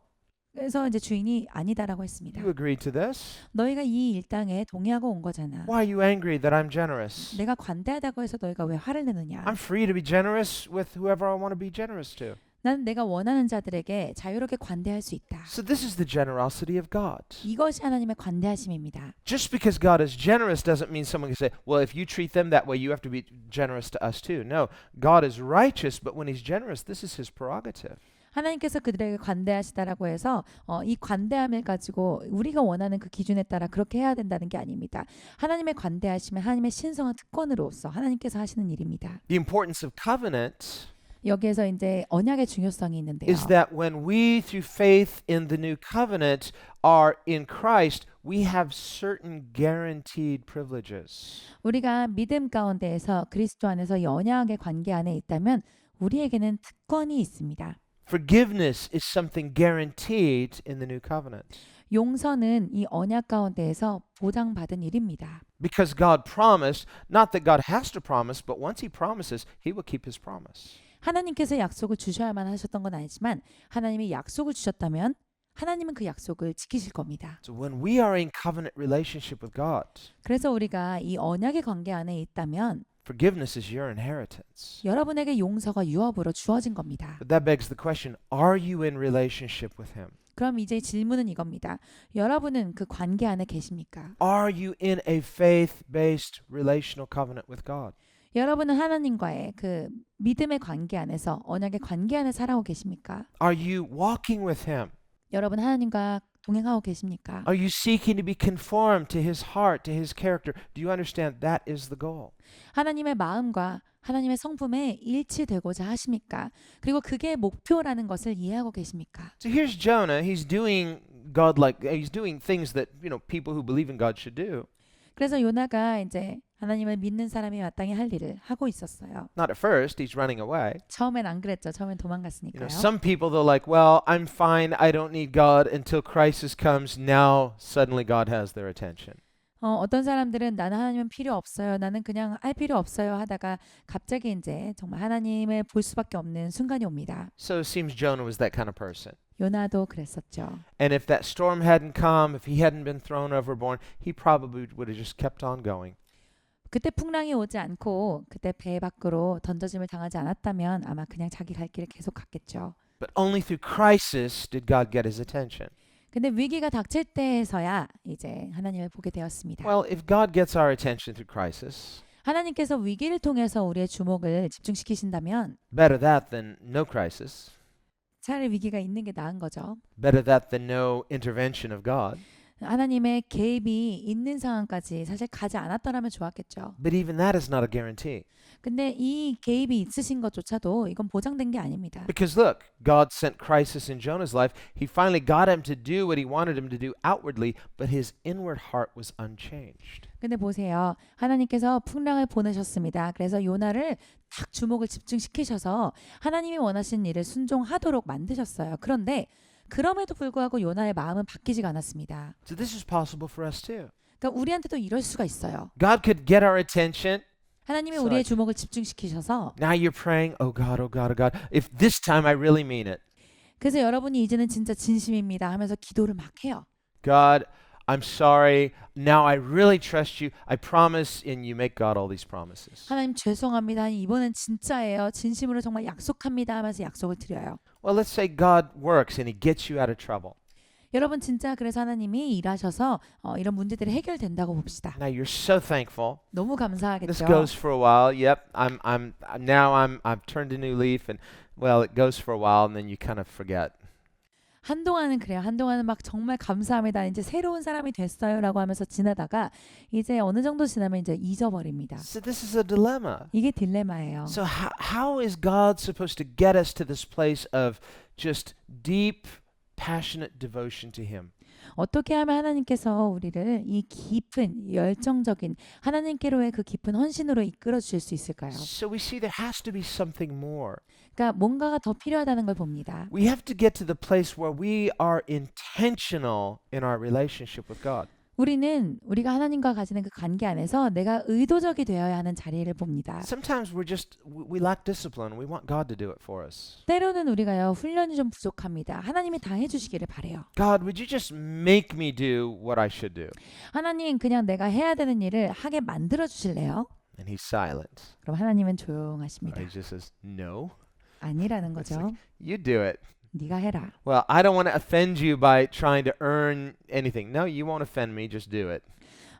그래서 이제 주인이 아니다라고 했습니다. You agreed to this. 너희가 이 일당에 동의하고 온 거잖아. Why are you angry that I'm generous? 내가 관대하다고 해서 너희가 왜 화를 내느냐? I'm free to be generous with whoever I want to be generous to. 나는 내가 원하는 자들에게 자유롭게 관대할 수 있다. So this is the generosity of God. 이것이 하나님의 관대하심입니다. Just because God is generous doesn't mean someone can say, well, if you treat them that way, you have to be generous to us too. No, God is righteous, but when he's generous, this is his prerogative. 하나님께서 그들에게 관대하시다라고 해서 이 관대함을 가지고 우리가 원하는 그 기준에 따라 그렇게 해야 된다는 게 아닙니다. 하나님의 관대하심은 하나님의 신성한 특권으로서 하나님께서 하시는 일입니다. The importance of covenant 여기에서 이제 언약의 중요성이 있는데요. is that when we, through faith in the new covenant, are in Christ, we have certain guaranteed privileges. 우리가 믿음 가운데에서 그리스도 안에서 이 언약의 관계 안에 있다면 우리에게는 특권이 있습니다. Forgiveness is something guaranteed in the new covenant. 용서는 이 언약 가운데에서 보장받은 일입니다. Because God promised, not that God has to promise, but once he promises, he will keep his promise. 하나님께서 약속을 주셔야만 하셨던 건 아니지만 하나님이 약속을 주셨다면 하나님은 그 약속을 지키실 겁니다. So when we are in covenant relationship with God, 그래서 우리가 이 언약의 관계 안에 있다면 forgiveness is your inheritance. 여러분에게 용서가 유업으로 주어진 겁니다. But that begs the question, are you in relationship with him? 그럼 이제 질문은 이겁니다. 여러분은 그 관계 안에 계십니까? Are you in a faith-based relational covenant with God? 여러분은 하나님과의 그 믿음의 관계 안에서 언약의 관계 안에 살아오고 계십니까? Are you walking with him? 여러분 하나님과 동행하고 계십니까? Are you seeking to be conformed to his heart, to his character? Do you understand that is the goal? 하나님의 마음과 하나님의 성품에 일치되고자 하십니까? 그리고 그게 목표라는 것을 이해하고 계십니까? So here's Jonah. He's doing he's doing things that, people who believe in God should do. 그래서 요나가 이제 하나님을 믿는 사람이 마땅히 할 일을 하고 있었어요. Not at first, he's running away. 처음엔 안 그랬죠. 처음엔 도망갔으니까요. Some people they're like, well, I'm fine. I don't need God until crisis comes. Now suddenly God has their attention. 어떤 사람들은 나는 하나님은 필요 없어요. 나는 그냥 할 필요 없어요 하다가 갑자기 이제 정말 하나님을 볼 수밖에 없는 순간이 옵니다. So it seems Jonah was that kind of person. 요나도 그랬었죠. And if that storm hadn't come, if he hadn't been thrown overboard, he probably would have just kept on going. 그때 풍랑이 오지 않고 그때 배 밖으로 던져짐을 당하지 않았다면 아마 그냥 자기 갈 길을 계속 갔겠죠. But only through crisis did God get his attention. 근데 위기가 닥칠 때에서야 이제 하나님을 보게 되었습니다. Well, if God gets our attention through crisis, 하나님께서 위기를 통해서 우리의 주목을 집중시키신다면 better that than no crisis. 차라리 위기가 있는 게 나은 거죠. Better that than no intervention of God. 하나님의 개입이 있는 상황까지 사실 가지 않았더라면 좋았겠죠. But even that is not a guarantee. 근데 이 개입이 있으신 것조차도 이건 보장된 게 아닙니다. Because look, God sent crisis in Jonah's life. He finally got him to do what he wanted him to do outwardly, but his inward heart was unchanged. 근데 보세요. 하나님께서 풍랑을 보내셨습니다. 그래서 요나를 딱 주목을 집중시키셔서 하나님이 원하신 일을 순종하도록 만드셨어요. 그런데 그럼에도 불구하고 요나의 마음은 바뀌지가 않았습니다. So this is possible for us too. 그러니까 우리한테도 이럴 수가 있어요. God could get our attention. 하나님이 So 우리의 주목을 집중시키셔서 Now you're praying, oh God, oh God, oh God. If this time I really mean it. 그래서 여러분이 이제는 진짜 진심입니다 하면서 기도를 막 해요. God, I'm sorry. Now I really trust you. I promise, and you make God all these promises. 하나님 죄송합니다. 이번엔 진짜예요. 진심으로 정말 약속합니다 하면서 약속을 드려요. Well, let's say God works and he gets you out of trouble. 여러분 진짜 그래서 하나님이 일하셔서 이런 문제들이 해결된다고 봅시다. Now you're so thankful. 너무 This 감사하겠죠. goes for a while. Yep, I've turned a new leaf, and well, it goes for a while, and then you kind of forget. 한동안은 그래요. 한동안은 막 정말 감사합니다. 이제 새로운 사람이 됐어요라고 하면서 지나다가 이제 어느 정도 지나면 이제 잊어버립니다. So this is a dilemma. 이게 딜레마예요. So how is God supposed to get us to this place of just deep, passionate devotion to Him? 어떻게 하면 하나님께서 우리를 이 깊은 열정적인 하나님께로의 그 깊은 헌신으로 이끌어 주실 수 있을까요? So we see there has to be something more. 그러니까 뭔가가 더 필요하다는 걸 봅니다. We have to get to the place where we are intentional in our relationship with God. 우리가 하나님과 가지는 그 관계 안에서 내가 의도적이 되어야 하는 자리를 봅니다. Sometimes we lack discipline. We want God to do it for us. 때로는 우리가요 훈련이 좀 부족합니다. 하나님이 다 해주시기를 바래요. God, would you just make me do what I should do? 하나님 그냥 내가 해야 되는 일을 하게 만들어 주실래요? And He's silent. 그럼 하나님은 Or 조용하십니다. He just says, no. 아니라는 It's 거죠. like, you do it. 네가 해라. Well, I don't want to offend you by trying to earn anything. No, you won't offend me. Just do it.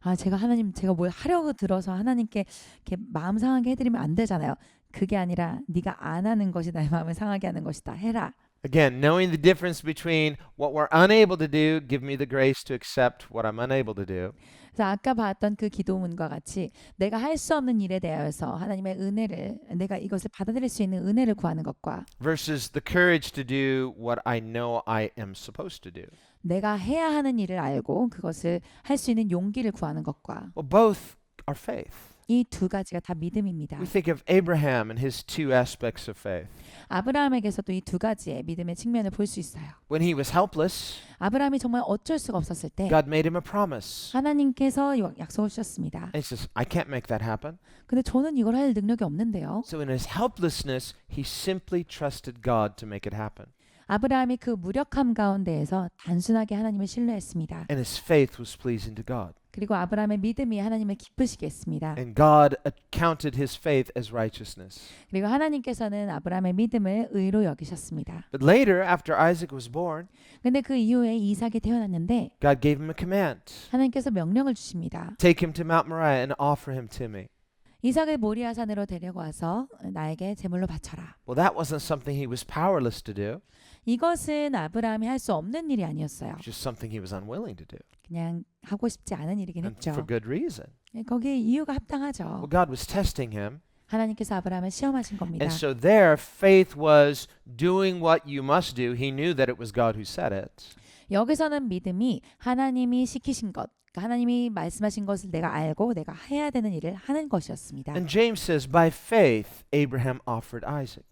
아, 제가 뭘 하려고 들어서 하나님께 이렇게 마음 상하게 해드리면 안 되잖아요. 그게 아니라 네가 안 하는 것이 나의 마음을 상하게 하는 것이다. 해라. Again, knowing the difference between what we're unable to do, give me the grace to accept what I'm unable to do. 그래서 아까 봤던 그 기도문과 같이 내가 할 수 없는 일에 대하여서 하나님의 은혜를 내가 이것을 받아들일 수 있는 은혜를 구하는 것과 Versus the courage to do what I know I am supposed to do. 내가 해야 하는 일을 알고 그것을 할 수 있는 용기를 구하는 것과 Well, both are faith. 이 두 가지가 다 믿음입니다. We think of Abraham and his two aspects of faith. 아브라함에게서도 이 두 가지의 믿음의 측면을 볼 수 있어요. When he was helpless, 아브라함이 정말 어쩔 수가 없었을 때 God made him a promise. 하나님께서 약속을 주셨습니다. And he says, I can't make that happen. 근데 저는 이걸 할 능력이 없는데요. So in his helplessness, he simply trusted God to make it happen. 아브라함이 그 무력함 가운데에서 단순하게 하나님을 신뢰했습니다. And his faith was pleasing to God. 그리고 아브라함의 믿음이 하나님을 기쁘시게 했습니다. And God accounted his faith as righteousness. 그리고 하나님께서는 아브라함의 믿음을 의로 여기셨습니다. But later, after Isaac was born, 근데 그 이후에 이삭이 태어났는데 God gave him a command. 하나님께서 명령을 주십니다. Take him to Mount Moriah and offer him to me. 이삭을 모리아산으로 데려가서 나에게 제물로 바쳐라. Well, that wasn't something he was powerless to do. 이것은 아브라함이 할 수 없는 일이 아니었어요. It was just something he was unwilling to do. 그냥 하고 싶지 않은 일이긴 And 했죠. for good reason. 거기에 이유가 Well, 합당하죠. God was testing him. 하나님께서 아브라함을 시험하신 겁니다. And so there, faith was doing what you must do. He knew that it was God who said it. 여기서는 믿음이 하나님이 시키신 것, 그러니까 하나님이 말씀하신 것을 내가 알고 내가 해야 되는 일을 하는 것이었습니다. And James says, by faith, Abraham offered Isaac.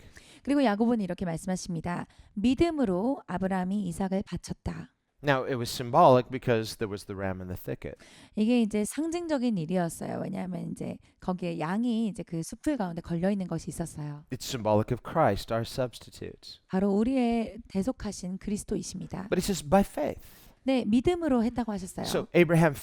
그리고 야고보는 이렇게 말씀하십니다. 믿음으로 아브라함이 이삭을 바쳤다. Now, it was symbolic because there was the ram in the thicket. 이게 이제 상징적인 일이었어요. 왜냐하면 이제 거기에 양이 이제 그 숲을 가운데 걸려 있는 것이 있었어요. It's symbolic of Christ, our substitute. 바로 우리의 대속하신 그리스도이십니다. But he says, by faith. 네, 믿음으로 했다고 하셨어요. So Abraham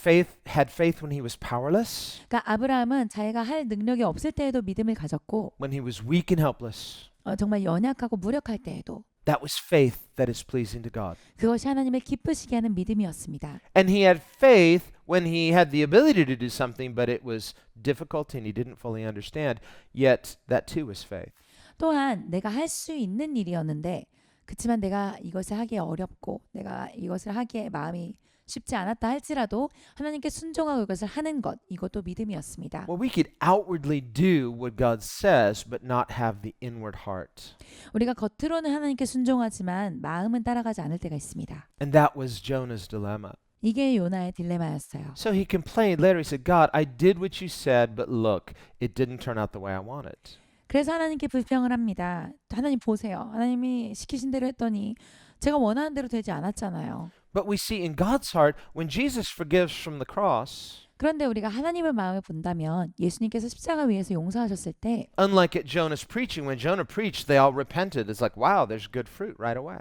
had faith when he was powerless, 그러니까 아브라함은 자기가 할 능력이 없을 때에도 믿음을 가졌고 when he was weak and helpless. 정말 연약하고 무력할 때에도 That was faith that is pleasing to God. 그것이 하나님을 기쁘시게 하는 믿음이었습니다. And he had faith when he had the ability to do something, but it was difficult and he didn't fully understand. Yet that too was faith. 또한 내가 할 수 있는 일이었는데 그렇지만 내가 이것을 하기에 어렵고 내가 이것을 하기에 마음이 쉽지 않았다 할지라도 하나님께 순종하고 이것을 하는 것 이것도 믿음이었습니다. Well, we could outwardly do what God says, but not have the inward heart. 우리가 겉으로는 하나님께 순종하지만 마음은 따라가지 않을 때가 있습니다. And that was Jonah's dilemma. 이게 요나의 딜레마였어요. So he complained later. He said, God, I did what you said, but look, it didn't turn out the way I wanted. 그래서 하나님께 불평을 합니다. 하나님 보세요. 하나님이 시키신 대로 했더니 제가 원하는 대로 되지 않았잖아요. But we see in God's heart, when Jesus forgives from the cross, 그런데 우리가 하나님의 마음을 본다면 예수님께서 십자가 위에서 용서하셨을 때 unlike at Jonah's preaching, when Jonah preached, they all repented. It's like, wow, there's good fruit right away.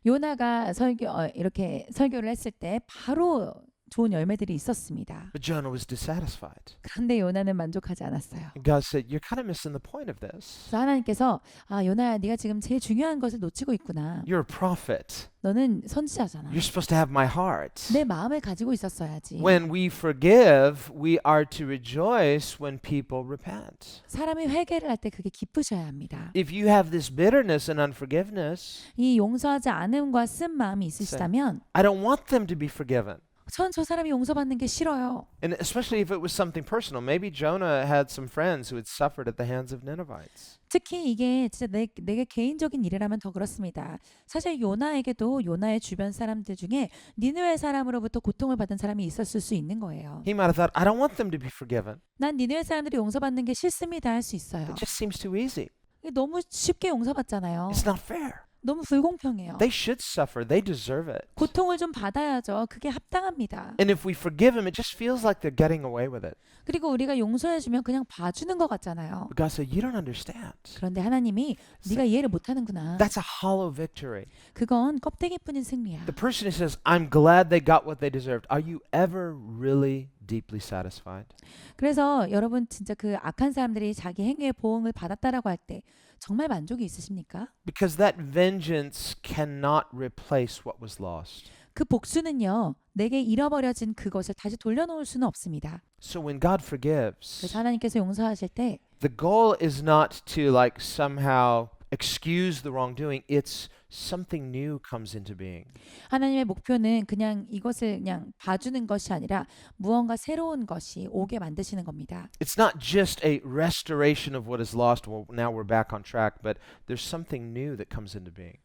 요나가 이렇게 설교를 했을 때 바로 좋은 열매들이 있었습니다. But Jonah was dissatisfied. 그런데 요나는 만족하지 않았어요. And God said, you're kind of missing the point of this. 그래서 하나님께서 요나야 네가 지금 제일 중요한 것을 놓치고 있구나. You're a prophet. 너는 선지자잖아. You're supposed to have my heart. 내 마음을 가지고 있었어야지. When we forgive, we are to rejoice when people repent. 사람이 회개를 할 때 그게 기쁘셔야 합니다. If you have this bitterness and unforgiveness, 이 용서하지 않음과 쓴 마음이 있으시다면 I don't want them to be forgiven. 전 저 사람이 용서받는 게 싫어요. And especially if it was something personal. Maybe Jonah had some friends who had suffered at the hands of Ninevites. 특히 이게 진짜 내게 개인적인 일이라면 더 그렇습니다. 사실 요나에게도 요나의 주변 사람들 중에 니느웨 사람으로부터 고통을 받은 사람이 있었을 수 있는 거예요. He might have thought, I don't want them to be forgiven. 난 니느웨 사람들이 용서받는 게 싫습니다 할 수 있어요. It just seems too easy. 이게 너무 쉽게 용서받잖아요. It's not fair. 너무 불공평해요. They should suffer. They deserve it. 고통을 좀 받아야죠. 그게 합당합니다. And if we forgive them, it just feels like they're getting away with it. 그리고 우리가 용서해주면 그냥 봐주는 것 같잖아요. But God said, you don't understand. 그런데 하나님이 네가 이해를 못하는구나. That's a hollow victory. 그건 껍데기뿐인 승리야. The person who says, I'm glad they got what they deserved. Are you ever really deeply satisfied? 그래서 여러분 진짜 그 악한 사람들이 자기 행위의 보응을 받았다라고 할 때 정말 만족이 있으십니까? Because that vengeance cannot replace what was lost. 그 복수는요, 내게 잃어버려진 그것을 다시 돌려놓을 수는 없습니다. So when God 그래서 forgives, 하나님께서 용서하실 때 the goal is not to like somehow excuse the wrongdoing. It's something new comes into being. 하나님의 목표는 그냥 이것을 그냥 봐주는 것이 아니라 무언가 새로운 것이 오게 만드시는 겁니다. It's not just a restoration of what is lost. Well, now we're back on track, but there's something new that comes into being.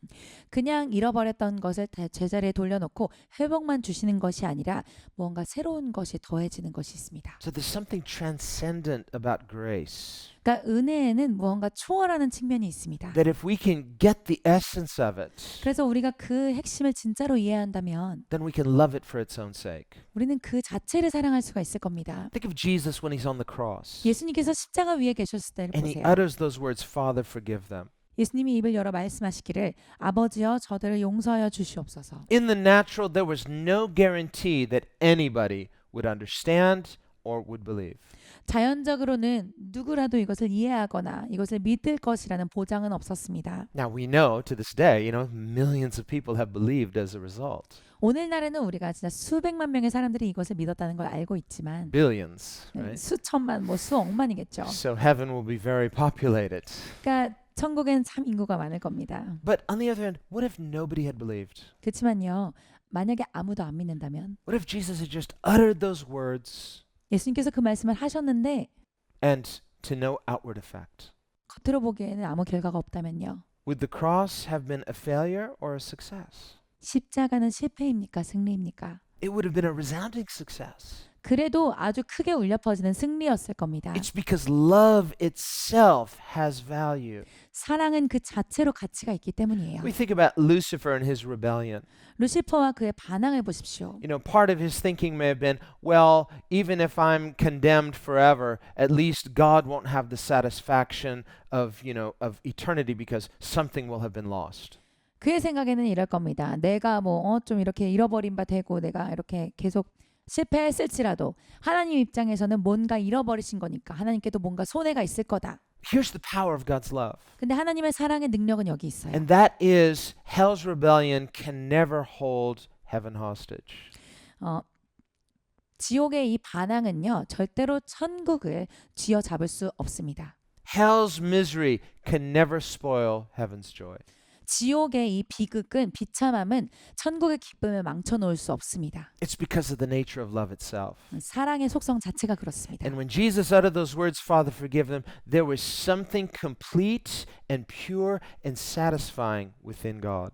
그냥 잃어버렸던 것을 제자리에 돌려놓고 회복만 주시는 것이 아니라 무언가 새로운 것이 더해지는 것이 있습니다. So there's something transcendent about grace. 그러니까 은혜에는 무언가 초월하는 측면이 있습니다. That if we can get the essence of it, 그래서 우리가 그 핵심을 진짜로 이해한다면 then we can love it for its own sake. 우리는 그 자체를 사랑할 수가 있을 겁니다. Think of Jesus when he's on the cross. 예수님께서 십자가 위에 계셨을 때를 And he 보세요. utters those words, Father, forgive them. 예수님이 입을 열어 말씀하시기를 아버지여 저들을 용서하여 주시옵소서. In the natural, there was no guarantee that anybody would understand or would believe. 자연적으로는 누구라도 이것을 이해하거나 이것을 믿을 것이라는 보장은 없었습니다. Now we know to this day, millions of people have believed as a result. 오늘날에는 우리가 진짜 수백만 명의 사람들이 이것을 믿었다는 걸 알고 있지만 Billions, right? 수천만, 수억만이겠죠. So heaven will be very populated. 그러니까 천국엔 참 인구가 많을 겁니다. But on the other hand, what if nobody had believed? 그렇지만요, 만약에 아무도 안 믿는다면 What if Jesus had just uttered those words 예수님께서 그 말씀을 하셨는데 and to no outward effect? 겉으로 보기에는 아무 결과가 없다면요. Would the cross have been a failure or a success? 십자가는 실패입니까? 승리입니까? It would have been a resounding success. 그래도 아주 크게 울려 퍼지는 승리였을 겁니다. It's because love itself has value. 사랑은 그 자체로 가치가 있기 때문이에요. We think about Lucifer and his rebellion. 루시퍼와 그의 반항을 보십시오. Part of his thinking may have been, well, even if I'm condemned forever, at least God won't have the satisfaction of eternity because something will have been lost. 그의 생각에는 이럴 겁니다. 내가 좀 이렇게 잃어버린 바 되고 내가 이렇게 계속 실패했을지라도 하나님 입장에서는 뭔가 잃어버리신 거니까 하나님께도 뭔가 손해가 있을 거다. Here's the power of God's love. 근데 하나님의 사랑의 능력은 여기 있어요. And that is hell's rebellion can never hold heaven hostage. 지옥의 이 반항은요, 절대로 천국을 쥐어잡을 수 없습니다. Hell's misery can never spoil heaven's joy. 지옥의 이 비극은 비참함은 천국의 기쁨을 망쳐놓을 수 없습니다. It's because of the nature of love itself. 사랑의 속성 자체가 그렇습니다. And when Jesus uttered those words, Father, forgive them, there was something complete and pure and satisfying within God.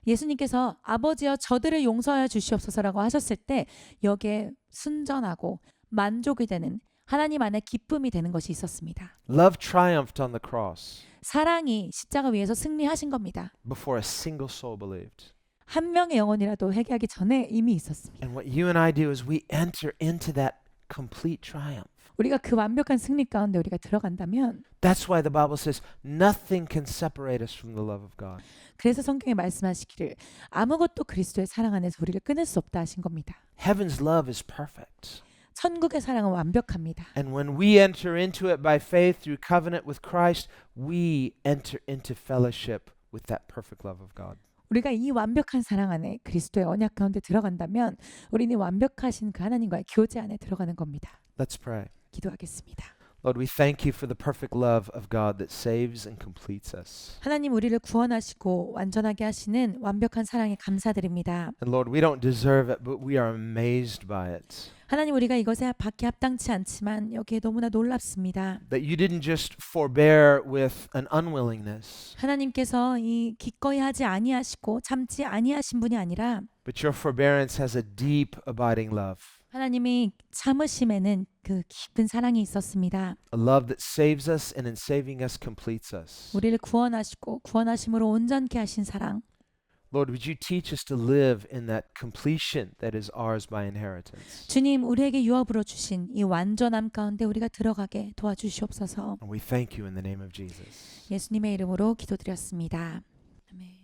예수님께서 아버지여 저들을 용서하여 주시옵소서라고 하셨을 때 여기에 순전하고 만족이 되는 하나님 안에 기쁨이 되는 것이 있었습니다. Love triumphed on the cross 사랑이 십자가 위에서 승리하신 겁니다. before a single soul believed. 한 명의 영혼이라도 회개하기 전에 이미 있었습니다. And what you and I do is we enter into that complete triumph. 우리가 그 완벽한 승리 가운데 우리가 들어간다면 That's why the Bible says nothing can separate us from the love of God. 그래서 성경에 말씀하시기를 아무것도 그리스도의 사랑 안에서 우리를 끊을 수 없다 하신 겁니다. Heaven's love is perfect. 천국의 사랑은 완벽합니다. And when we enter into it by faith through covenant with Christ, we enter into fellowship with that perfect love of God. 우리가 이 완벽한 사랑 안에 그리스도의 언약 가운데 들어간다면 우리는 완벽하신 그 하나님과의 교제 안에 들어가는 겁니다. Let's pray. 기도하겠습니다. Lord, we thank you for the perfect love of God that saves and completes us. 하나님 우리를 구원하시고 완전하게 하시는 완벽한 사랑에 감사드립니다. And Lord, we don't deserve it, but we are amazed by it. 하나님 우리가 이것에 받기 합당치 않지만 여기에 너무나 놀랍습니다. That you didn't just forbear with an unwillingness, 하나님께서 이 기꺼이 하지 아니하시고 참지 아니하신 분이 아니라 but your forbearance has a deep, abiding love. 하나님이 참으심에는 그 깊은 사랑이 있었습니다. A love that saves us and in saving us completes us. 우리를 구원하시고 구원하심으로 온전케 하신 사랑. Lord, would you teach us to live in that completion that is ours by inheritance? 주님 우리에게 유업으로 주신 이 완전함 가운데 우리가 들어가게 도와주시옵소서. And we thank you in the name of Jesus. 예수님의 이름으로 기도드렸습니다. 아멘.